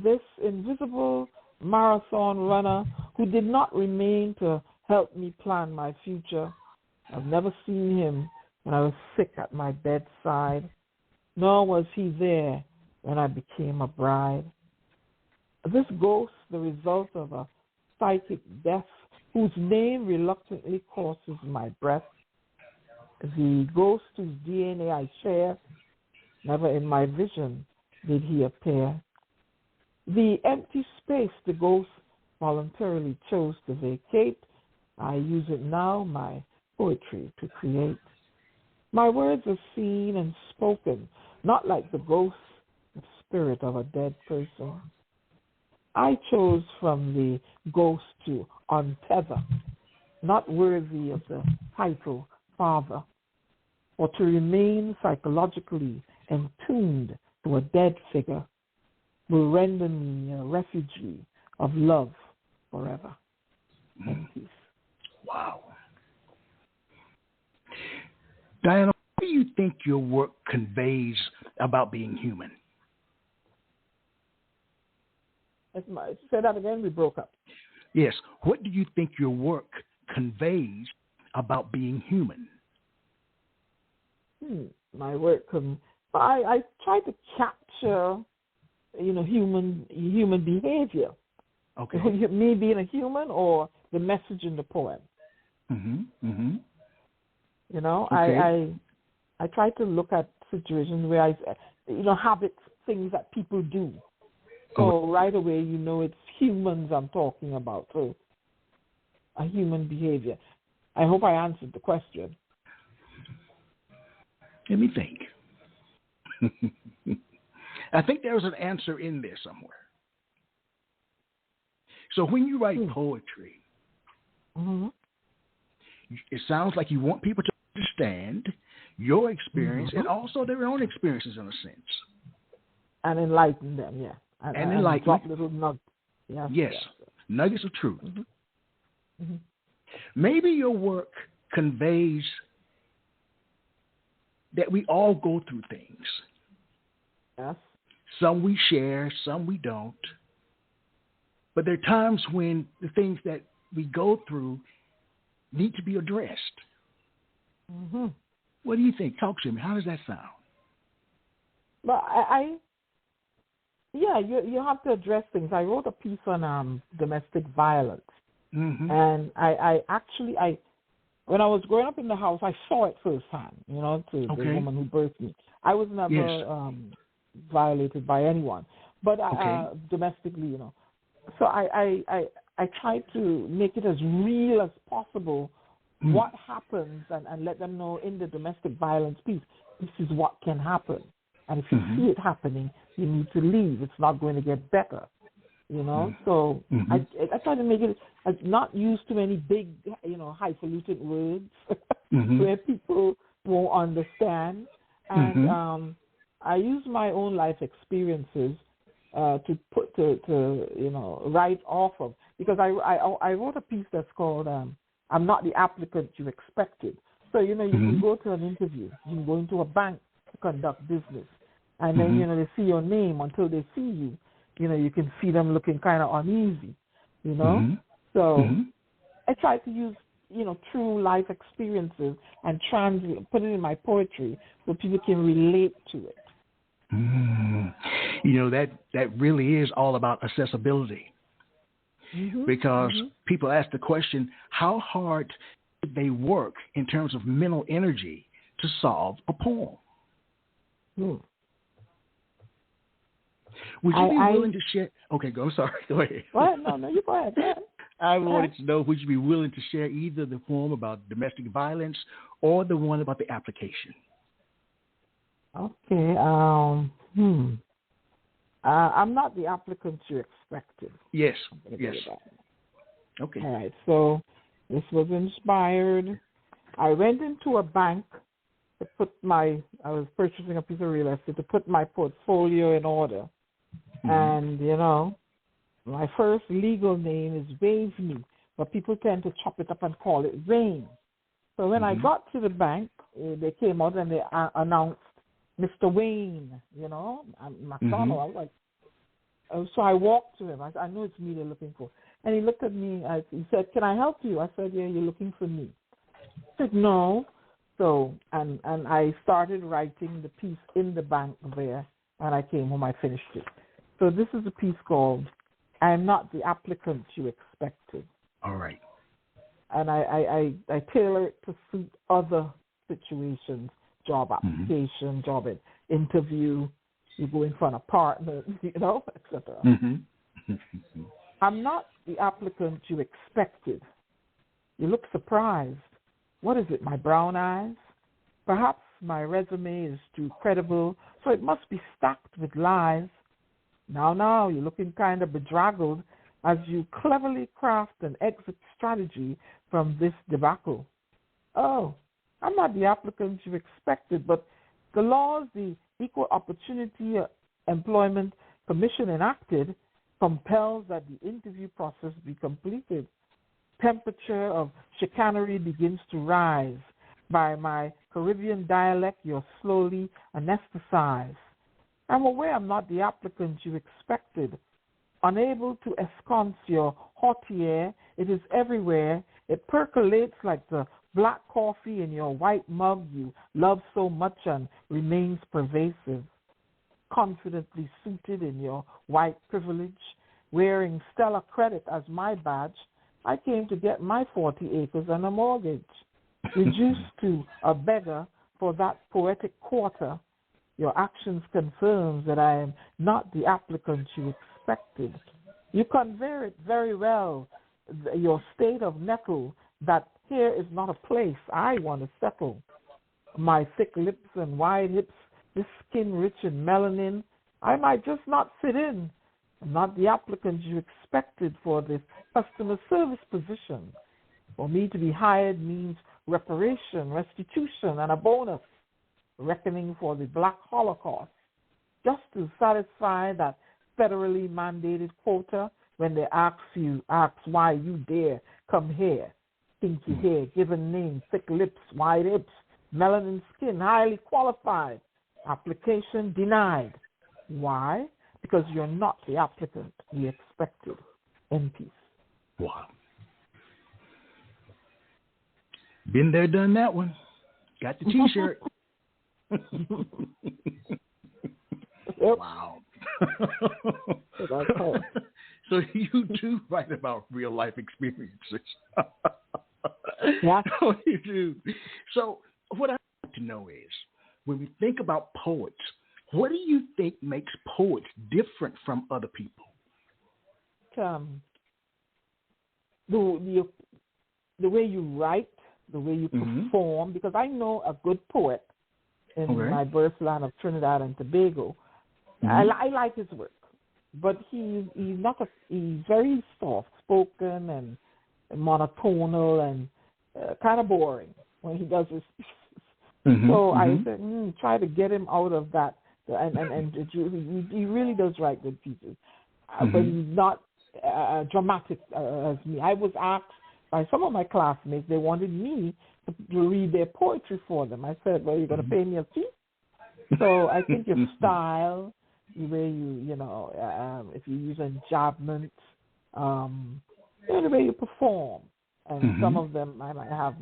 This invisible marathon runner who did not remain to help me plan my future. I've never seen him when I was sick at my bedside, nor was he there when I became a bride. This ghost, the result of a psychic death, whose name reluctantly crosses my breath, the ghost whose DNA I share, never in my vision did he appear. The empty space the ghost voluntarily chose to vacate, I use it now, my poetry, to create. My words are seen and spoken, not like the ghost and spirit of a dead person. I chose from the ghost to untether, not worthy of the title father, or to remain psychologically entombed to a dead figure will render me a refugee of love forever. And peace. Wow. Diana, what do you think your work conveys about being human? Say that again, we broke up. Yes. What do you think your work conveys about being human? My work, I try to capture, human behavior. Okay. Me being a human or the message in the poem. Mm-hmm. You know, okay. I try to look at situations where habits, things that people do. So right away, it's humans I'm talking about. So a human behavior. I hope I answered the question. Let me think. I think there's an answer in there somewhere. So when you write poetry, it sounds like you want people to understand your experience and also their own experiences in a sense. And enlighten them, yeah. And enlighten drop little nuggets. Yes. Nuggets of truth. Mm-hmm. Maybe your work conveys that we all go through things. Yes. Some we share, some we don't. But there are times when the things that we go through need to be addressed. Mm-hmm. What do you think? Talk to me. How does that sound? But you have to address things. I wrote a piece on domestic violence, and I actually when I was growing up in the house, I saw it firsthand. To the woman who birthed me. I was never violated by anyone, but domestically, So I tried to make it as real as possible. What happens, and let them know in the domestic violence piece, this is what can happen. And if you see it happening, you need to leave. It's not going to get better, So I try to make it not use too many big, highfalutin words where people won't understand. And I use my own life experiences to write off of, because I wrote a piece that's called "I'm Not the Applicant You Expected." So you can go to an interview, you can go into a bank to conduct business, and then they see your name. Until they see you, you can see them looking kind of uneasy, So I try to use true life experiences and put it in my poetry so people can relate to it. That really is all about accessibility, because people ask the question, how hard did they work in terms of mental energy to solve a poem? Would you be willing to share? Okay, go ahead. What? No, you go ahead. I wanted to know, would you be willing to share either the poem about domestic violence or the one about the application? Okay. I'm not the applicant you expected. Yes. Okay. All right. So this was inspired. I went into a bank to I was purchasing a piece of real estate to put my portfolio in order. And, my first legal name is Wavyne, but people tend to chop it up and call it Wayne. So when I got to the bank, they came out and they announced Mr. Wayne, my son. I was like, so I walked to him. I know it's me they're looking for. And he looked at me. He said, "Can I help you?" I said, "Yeah, you're looking for me." He said, "No." So, and I started writing the piece in the bank there, and I came home, I finished it. So this is a piece called "I Am Not the Applicant You Expected." All right. And I tailor it to suit other situations, job application, job interview, you go in front of partners, etc. I'm not the applicant you expected. You look surprised. What is it, my brown eyes? Perhaps my resume is too credible, so it must be stacked with lies. Now, you're looking kind of bedraggled as you cleverly craft an exit strategy from this debacle. Oh, I'm not the applicant you expected, but the laws the Equal Opportunity Employment Commission enacted compels that the interview process be completed. Temperature of chicanery begins to rise. By my Caribbean dialect, you're slowly anesthetized. I'm aware I'm not the applicant you expected. Unable to ensconce your hauteur, it is everywhere. It percolates like the black coffee in your white mug you love so much and remains pervasive. Confidently suited in your white privilege, wearing stellar credit as my badge, I came to get my 40 acres and a mortgage. Reduced to a beggar for that poetic quarter, your actions confirm that I am not the applicant you expected. You convey it very well, your state of nettle, that here is not a place I want to settle. My thick lips and wide hips, this skin rich in melanin, I might just not fit in. I'm not the applicant you expected for this customer service position. For me to be hired means reparation, restitution, and a bonus, reckoning for the Black Holocaust, just to satisfy that federally mandated quota when they ask why you dare come here. Pinky hair, given name, thick lips, wide hips, melanin skin, highly qualified. Application denied. Why? Because you're not the applicant we expected. in peace. Wow. Been there, done that one. Got the T-shirt. Yep. Wow. So you do write about real life experiences. Yeah. Oh, you do. So what I'd like to know is, when we think about poets, what do you think makes poets different from other people? The way you write, the way you perform, because I know a good poet in my birth land of Trinidad and Tobago. I like his work, but he's very soft spoken and monotonal and kind of boring when he does his pieces. So I said, try to get him out of that, and he really does write good pieces, but he's not dramatic as me. I was asked by some of my classmates, they wanted me to read their poetry for them. I said, well, you're going to pay me a fee? So I think your style, the way if you use enjambments, the way you perform. And some of them I might have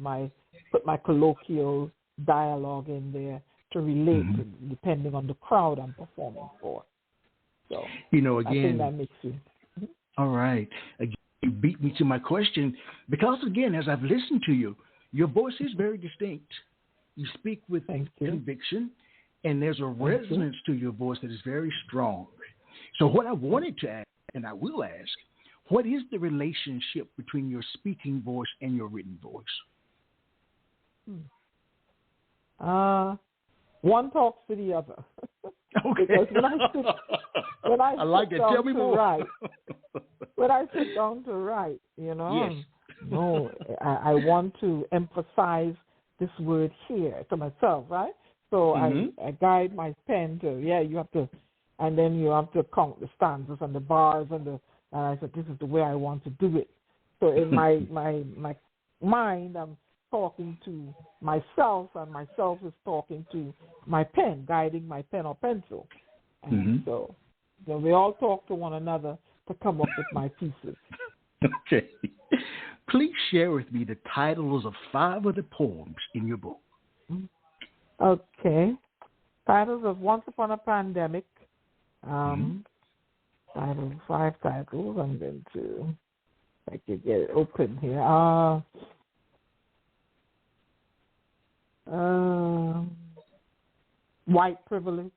put my colloquial dialogue in there to relate depending on the crowd I'm performing for. So again, I think that makes you. All right. Again, you beat me to my question because, again, as I've listened to you, your voice is very distinct. You speak with conviction, and there's a resonance to your voice that is very strong. So what I wanted to ask, and I will ask, what is the relationship between your speaking voice and your written voice? One talks to the other. Okay. Because when I like sit it. down Tell me more. Write, when I sit down to write, Yes. I want to emphasize this word here to myself, right? So I guide my pen to, you have to, and then you have to count the stanzas and the bars and I said, this is the way I want to do it. So in my mind, I'm talking to myself, and myself is talking to my pen, guiding my pen or pencil. And so we all talk to one another to come up with my pieces. Okay. Please share with me the titles of 5 of the poems in your book. Okay. Titles of Once Upon a Pandemic. Titles, 5 titles. I'm going to, if I could get it open here. White Privilege.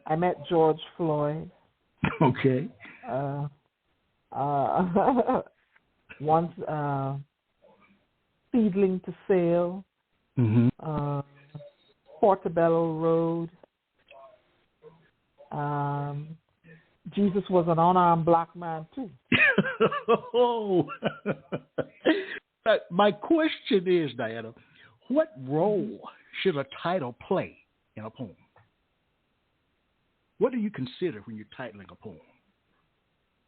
I met George Floyd. Okay. Once Seedling to Sail. Portobello Road. Jesus was an unarmed black man too. My question is, Diana, what role should a title play in a poem? What do you consider when you're titling a poem?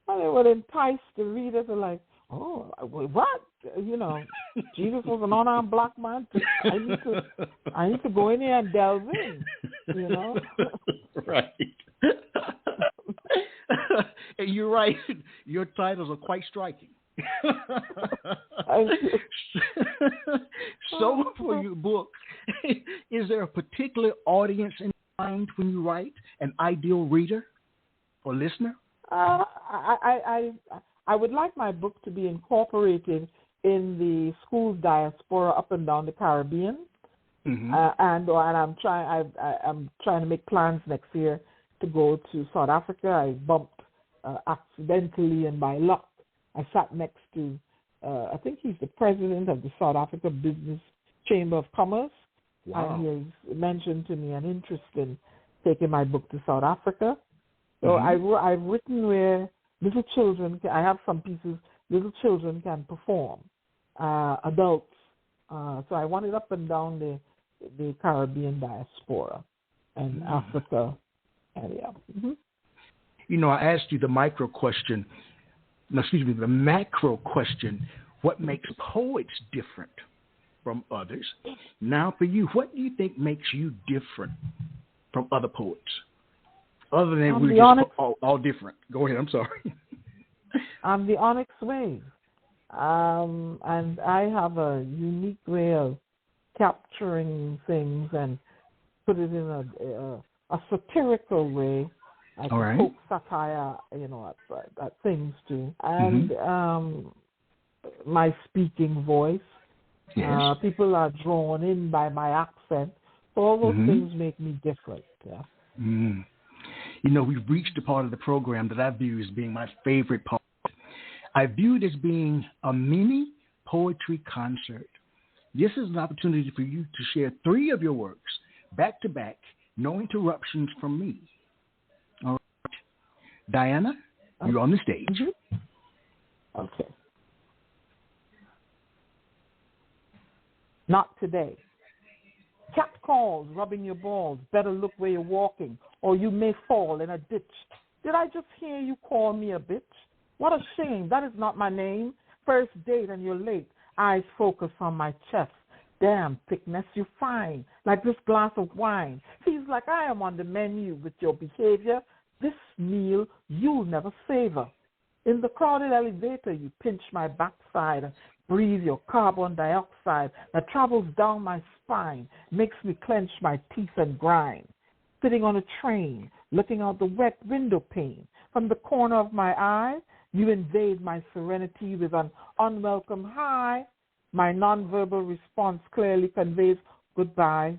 Well, it would entice the reader to like, oh, what? Jesus was an unarmed black man too. I need to go in here and delve in. Right. And you're right. Your titles are quite striking. So for your book, is there a particular audience in mind when you write? An ideal reader or listener? I would like my book to be incorporated in the school diaspora up and down the Caribbean, and I'm trying to make plans next year to go to South Africa. I bumped accidentally and by luck. I sat next to, I think he's the president of the South Africa Business Chamber of Commerce. Wow. And he has mentioned to me an interest in taking my book to South Africa. So I've written where little children, I have some pieces, little children can perform, adults. So I want it up and down the Caribbean diaspora and Africa area. I asked you the macro question. What makes poets different from others? Now for you, what do you think makes you different from other poets? Other than we're just all different. Go ahead, I'm sorry. I'm the onyx wave. And I have a unique way of capturing things and put it in a satirical way. I can poke satire, at things too. And my speaking voice. Yes. People are drawn in by my accent. So all those things make me different. Yeah. Mm. We've reached a part of the program that I view as being my favorite part. I view it as being a mini poetry concert. This is an opportunity for you to share 3 of your works back to back, no interruptions from me. All right. Diana, you're on the stage. Mm-hmm. Okay. Not today. Cat calls, rubbing your balls. Better look where you're walking, or you may fall in a ditch. Did I just hear you call me a bitch? What a shame. That is not my name. First date and you're late. Eyes focus on my chest. Damn, thickness, you're fine. Like this glass of wine. Feels like I am on the menu with your behavior. This meal you'll never savor. In the crowded elevator, you pinch my backside and breathe your carbon dioxide that travels down my spine, makes me clench my teeth and grind. Sitting on a train, looking out the wet window pane, from the corner of my eye, you invade my serenity with an unwelcome hi. My nonverbal response clearly conveys goodbye.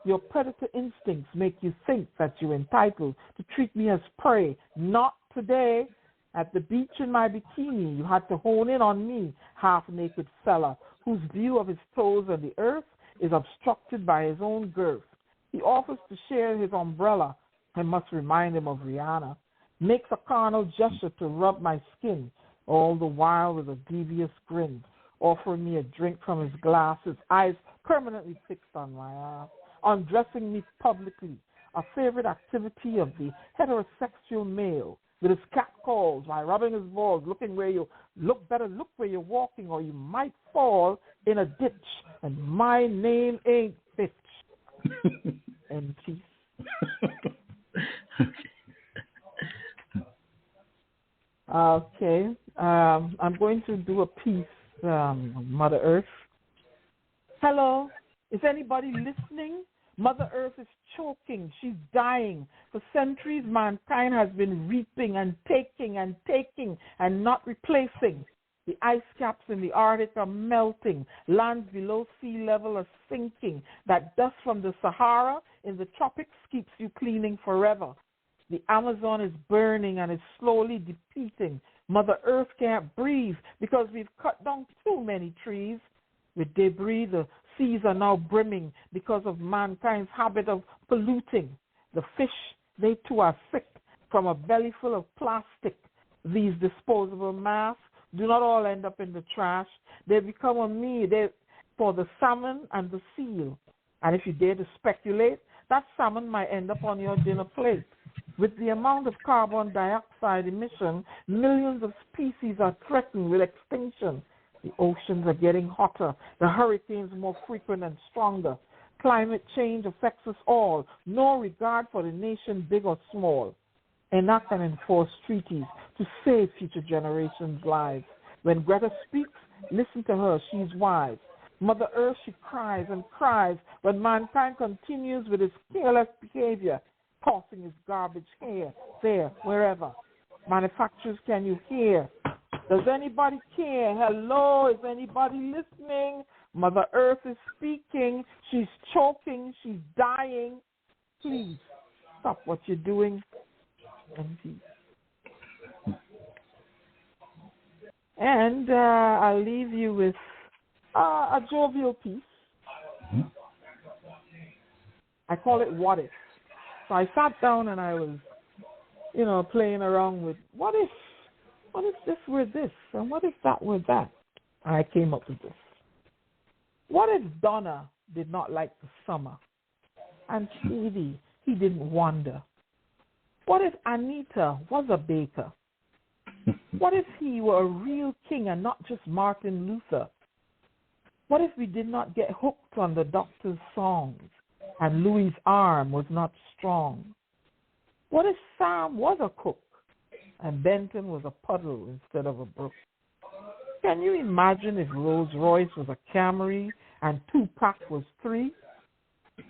Your predator instincts make you think that you're entitled to treat me as prey. Not today. At the beach in my bikini, you had to hone in on me, half-naked fella, whose view of his toes on the earth is obstructed by his own girth. He offers to share his umbrella. I must remind him of Rihanna. Makes a carnal gesture to rub my skin, all the while with a devious grin. Offering me a drink from his glass, his eyes permanently fixed on my ass. Undressing me publicly, a favorite activity of the heterosexual male. With his cat calls, while rubbing his balls, look where you're walking, or you might fall in a ditch. And my name ain't bitch. Empty. Okay. I'm going to do a piece on Mother Earth. Hello. Is anybody listening? Mother Earth is choking. She's dying. For centuries, mankind has been reaping and taking and not replacing. The ice caps in the Arctic are melting. Lands below sea level are sinking. That dust from the Sahara in the tropics keeps you cleaning forever. The Amazon is burning and is slowly depleting. Mother Earth can't breathe because we've cut down too many trees. With debris, the seas are now brimming because of mankind's habit of polluting. The fish, they too are sick from a belly full of plastic. These disposable masks do not all end up in the trash. They become a meal for the salmon and the seal. And if you dare to speculate, that salmon might end up on your dinner plate. With the amount of carbon dioxide emission, millions of species are threatened with extinction. The oceans are getting hotter, the hurricanes more frequent and stronger. Climate change affects us all, no regard for the nation big or small. Enact and enforce treaties to save future generations' lives. When Greta speaks, listen to her, she's wise. Mother Earth, she cries and cries when mankind continues with its careless behavior, tossing its garbage here, there, wherever. Manufacturers, can you hear? Does anybody care? Hello, is anybody listening? Mother Earth is speaking. She's choking. She's dying. Please stop what you're doing. And I'll leave you with a jovial piece. I call it What If. So I sat down and I was, playing around with what if this were this, and what if that were that? And I came up with this. What if Donna did not like the summer, and Stevie, he didn't wonder? What if Anita was a baker? What if he were a real king and not just Martin Luther? What if we did not get hooked on the doctor's songs, and Louis' arm was not strong? What if Sam was a cook, and Benton was a puddle instead of a brook. Can you imagine if Rolls Royce was a Camry and Tupac was 3?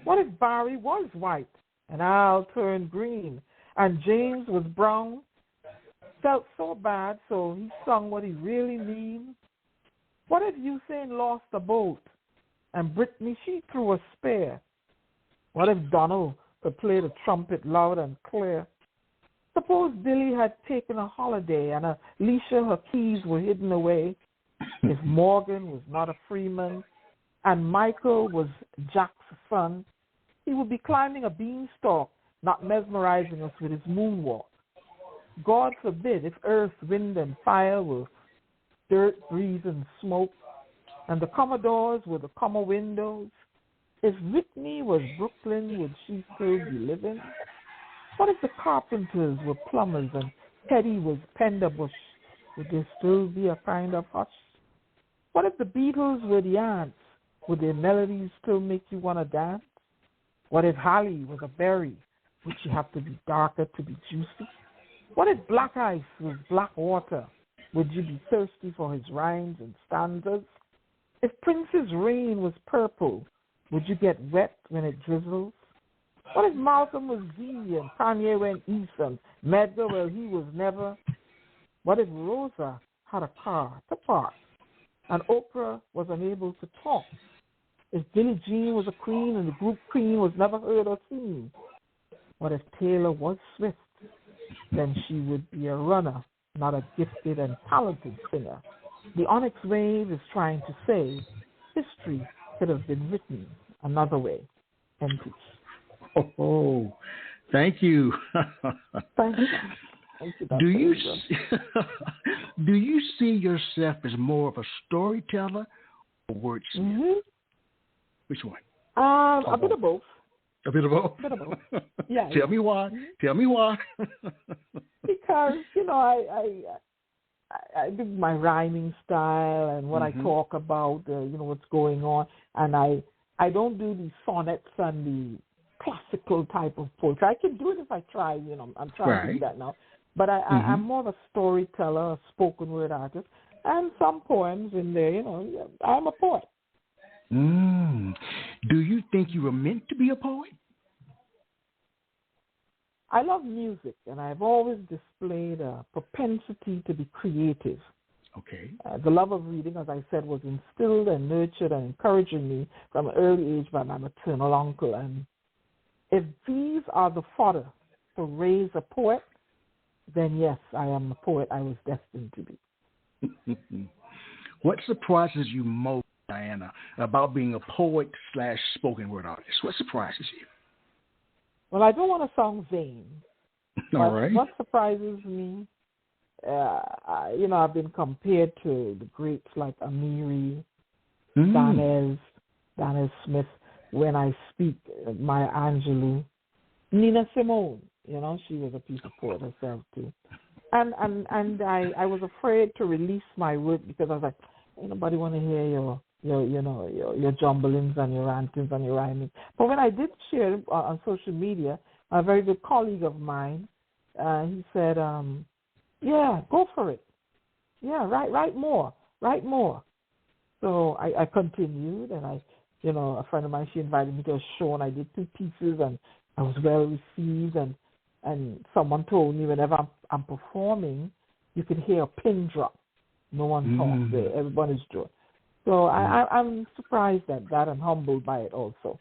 What if Barry was white and Al turned green and James was brown? Felt so bad, so he sung what he really means. What if Usain lost a boat and Brittany, she threw a spear? What if Donald could play the trumpet loud and clear? Suppose Billy had taken a holiday and Alicia, her keys were hidden away. If Morgan was not a Freeman and Michael was Jack's son, he would be climbing a beanstalk, not mesmerizing us with his moonwalk. God forbid if earth, wind, and fire were dirt, breeze, and smoke, and the Commodores were the Comma windows. If Whitney was Brooklyn, would she still be living? What if the Carpenters were plumbers and Teddy was Penderbush? Would there still be a kind of hush? What if the Beatles were the ants? Would their melodies still make you want to dance? What if Holly was a berry? Would she have to be darker to be juicy? What if Black Ice was black water? Would you be thirsty for his rhymes and stanzas? If Prince's rain was purple, would you get wet when it drizzles? What if Malcolm was Z and Kanye went east and Medgar, well, he was never? What if Rosa had a car to park and Oprah was unable to talk? If Billie Jean was a queen and the group Queen was never heard or seen? What if Taylor was Swift? Then she would be a runner, not a gifted and talented singer. The Onyx Wave is trying to say history could have been written another way. And peace. Oh, thank you. Thank you. Thank you, Do you see yourself as more of a storyteller or wordsmith? Mm-hmm. Which one? A bit of both. A bit of both? A bit of both. Yeah. Tell me why. Tell me why. Because, I do my rhyming style and what I talk about, what's going on. And I don't do the sonnets and the classical type of poetry. I can do it if I try, I'm trying to do that now. But I'm more of a storyteller, a spoken word artist, and some poems in there, I'm a poet. Do you think you were meant to be a poet? I love music, and I've always displayed a propensity to be creative. Okay. The love of reading, as I said, was instilled and nurtured and encouraged in me from an early age by my maternal uncle. And if these are the fodder to raise a poet, then yes, I am the poet I was destined to be. What surprises you most, Diana, about being a poet / spoken word artist? What surprises you? Well, I don't want to sound vain. All right. What surprises me, I've been compared to the greats like Amiri, Danez Smith when I speak, Maya Angelou, Nina Simone. She was a piece of poet herself too. And I was afraid to release my work because I was like, ain't nobody want to hear your jumblings and your rantings and your rhyming. But when I did share it on social media, a very good colleague of mine, he said, yeah, go for it. Yeah, write more. So I continued, and a friend of mine, she invited me to a show, and I did 2 pieces, and I was well received, and someone told me whenever I'm performing, you can hear a pin drop. No one talks there. Everyone is joy. So I'm surprised at that and humbled by it also.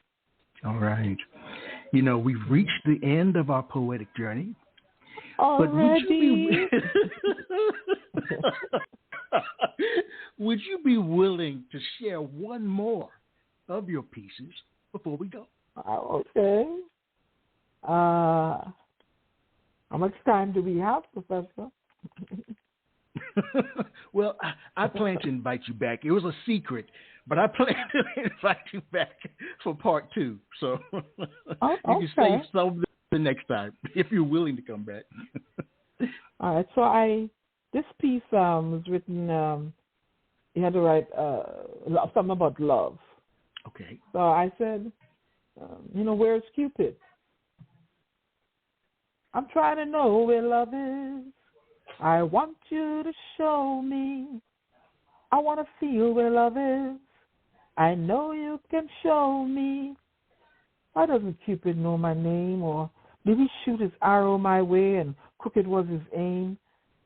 All right. We've reached the end of our poetic journey. Already? Would you be willing to share one more of your pieces before we go? Okay. How much time do we have, Professor? Well, I plan to invite you back. It was a secret, but I plan to invite you back for part 2. So you can save some the next time if you're willing to come back. All right. So this piece was written. You had to write something about love. Okay. So I said, where's Cupid? I'm trying to know where love is. I want you to show me. I want to feel where love is. I know you can show me. Why doesn't Cupid know my name? Or did he shoot his arrow my way and crooked was his aim?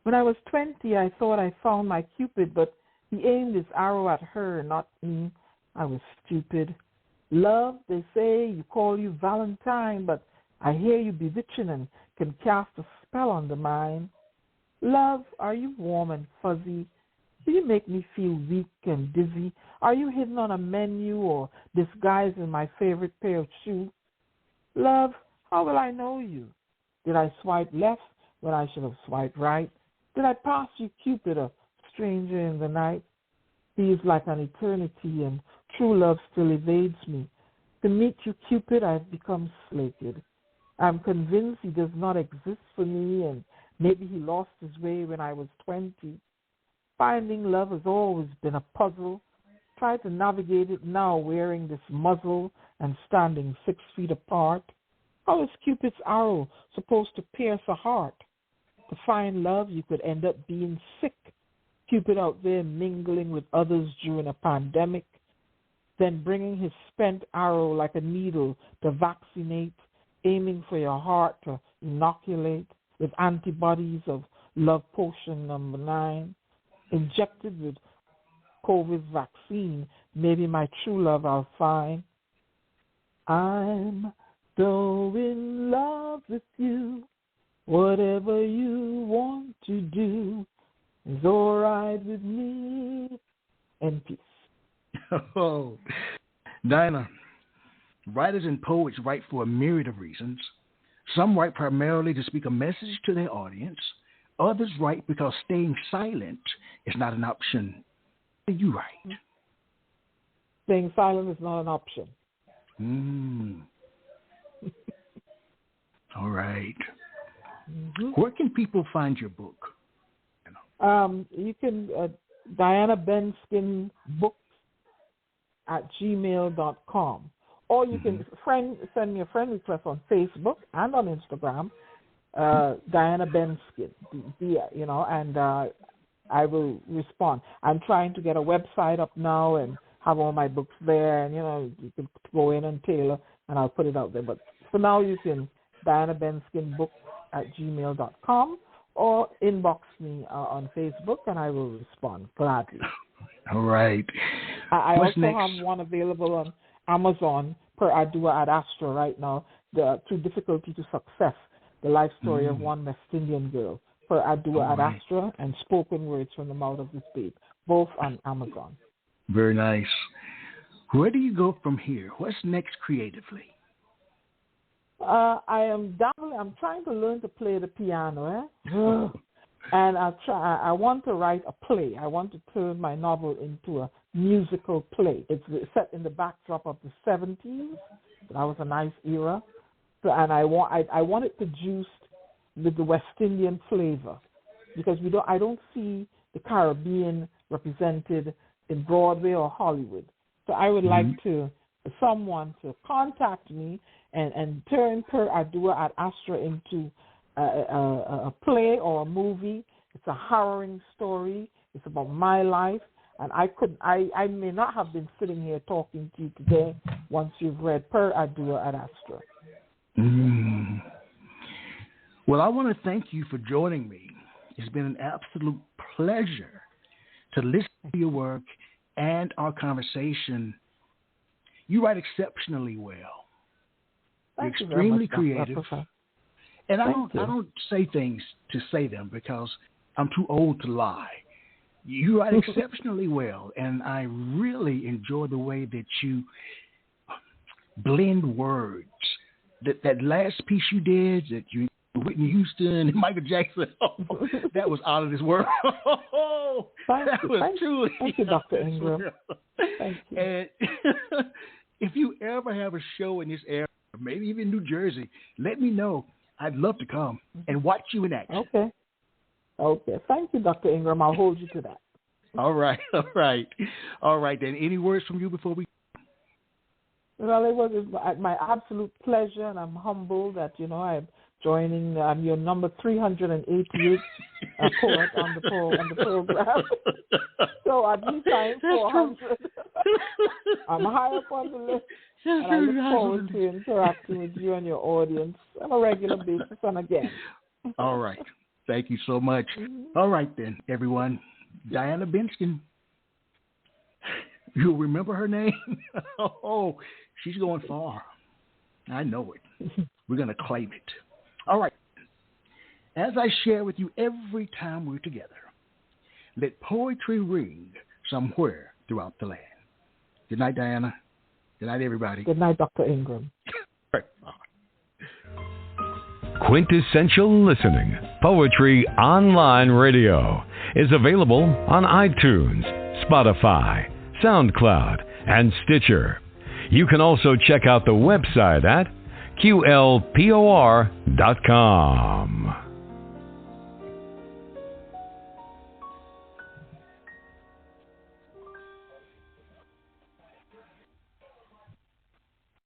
When I was 20, I thought I found my Cupid, but he aimed his arrow at her, not me. I was stupid. Love, they say, you call you Valentine, but I hear you bewitching and can cast a spell on the mind. Love, are you warm and fuzzy? Do you make me feel weak and dizzy? Are you hidden on a menu or disguised in my favorite pair of shoes? Love, how will I know you? Did I swipe left when I should have swiped right? Did I pass you, Cupid, a stranger in the night? Feels like an eternity, and true love still evades me. To meet you, Cupid, I've become slated. I'm convinced he does not exist for me, and maybe he lost his way when I was 20. Finding love has always been a puzzle. Try to navigate it now wearing this muzzle and standing 6 feet apart. How is Cupid's arrow supposed to pierce a heart? To find love, you could end up being sick. Cupid out there mingling with others during a pandemic, then bringing his spent arrow like a needle to vaccinate, aiming for your heart to inoculate with antibodies of love potion number 9. Injected with COVID vaccine, maybe my true love I'll find. I'm so in love with you. Whatever you want to do is all right with me. And peace. Oh, Diana, writers and poets write for a myriad of reasons. Some write primarily to speak a message to their audience. Others write because staying silent is not an option. How do you write? Staying silent is not an option. All right. Mm-hmm. Where can people find your book? You can Diana Benskin Books at gmail.com. Or you can send me a friend request on Facebook and on Instagram. Diana Benskin, and I will respond. I'm trying to get a website up now and have all my books there, and you can go in and tailor, and I'll put it out there. But for now, you can Diana Benskin Books at gmail.com or inbox me on Facebook, and I will respond gladly. All right. I also have one available on Amazon, Per Ardua ad Astra right now, Through Difficulty to Success. The life story of one West Indian girl, Per Ardua ad Astra, and Spoken Words from the Mouth of this Babe, both on Amazon. Very nice. Where do you go from here? What's next creatively? I'm trying to learn to play the piano, and I want to write a play. I want to turn my novel into a musical play. It's set in the backdrop of the 70s. That was a nice era. So, and I want it produced with the West Indian flavor, because I don't see the Caribbean represented in Broadway or Hollywood. So I would like someone to contact me and turn Per Ardua ad Astra into a play or a movie. It's a harrowing story. It's about my life, and I may not have been sitting here talking to you today once you've read Per Ardua ad Astra. Well, I want to thank you for joining me. It's been an absolute pleasure to listen to your work and our conversation. You write exceptionally well. You're extremely creative. And I don't say things to say them because I'm too old to lie. You write exceptionally well, and I really enjoy the way that you blend words. That last piece you did, that you Whitney Houston and Michael Jackson, that was out of this world. Thank you, Dr. Ingram. Thank you. And if you ever have a show in this area, maybe even New Jersey, let me know. I'd love to come and watch you in action. Okay. Thank you, Dr. Ingram. I'll hold you to that. All right. Then, any words from you before we? Well, it was my absolute pleasure, and I'm humbled that I've joining. You're number 388 poet on the program. So at least I'm 400. I'm high up on the list, and I look forward to interacting with you and your audience on a regular basis and again. All right. Thank you so much. All right then, everyone. Diana Benskin. You remember her name? Oh, she's going far. I know it. We're going to claim it. All right. As I share with you every time we're together, let poetry ring somewhere throughout the land. Good night, Diana. Good night, everybody. Good night, Dr. Ingram. Quintessential Listening, Poetry Online Radio, is available on iTunes, Spotify, SoundCloud, and Stitcher. You can also check out the website at QLPOR.com.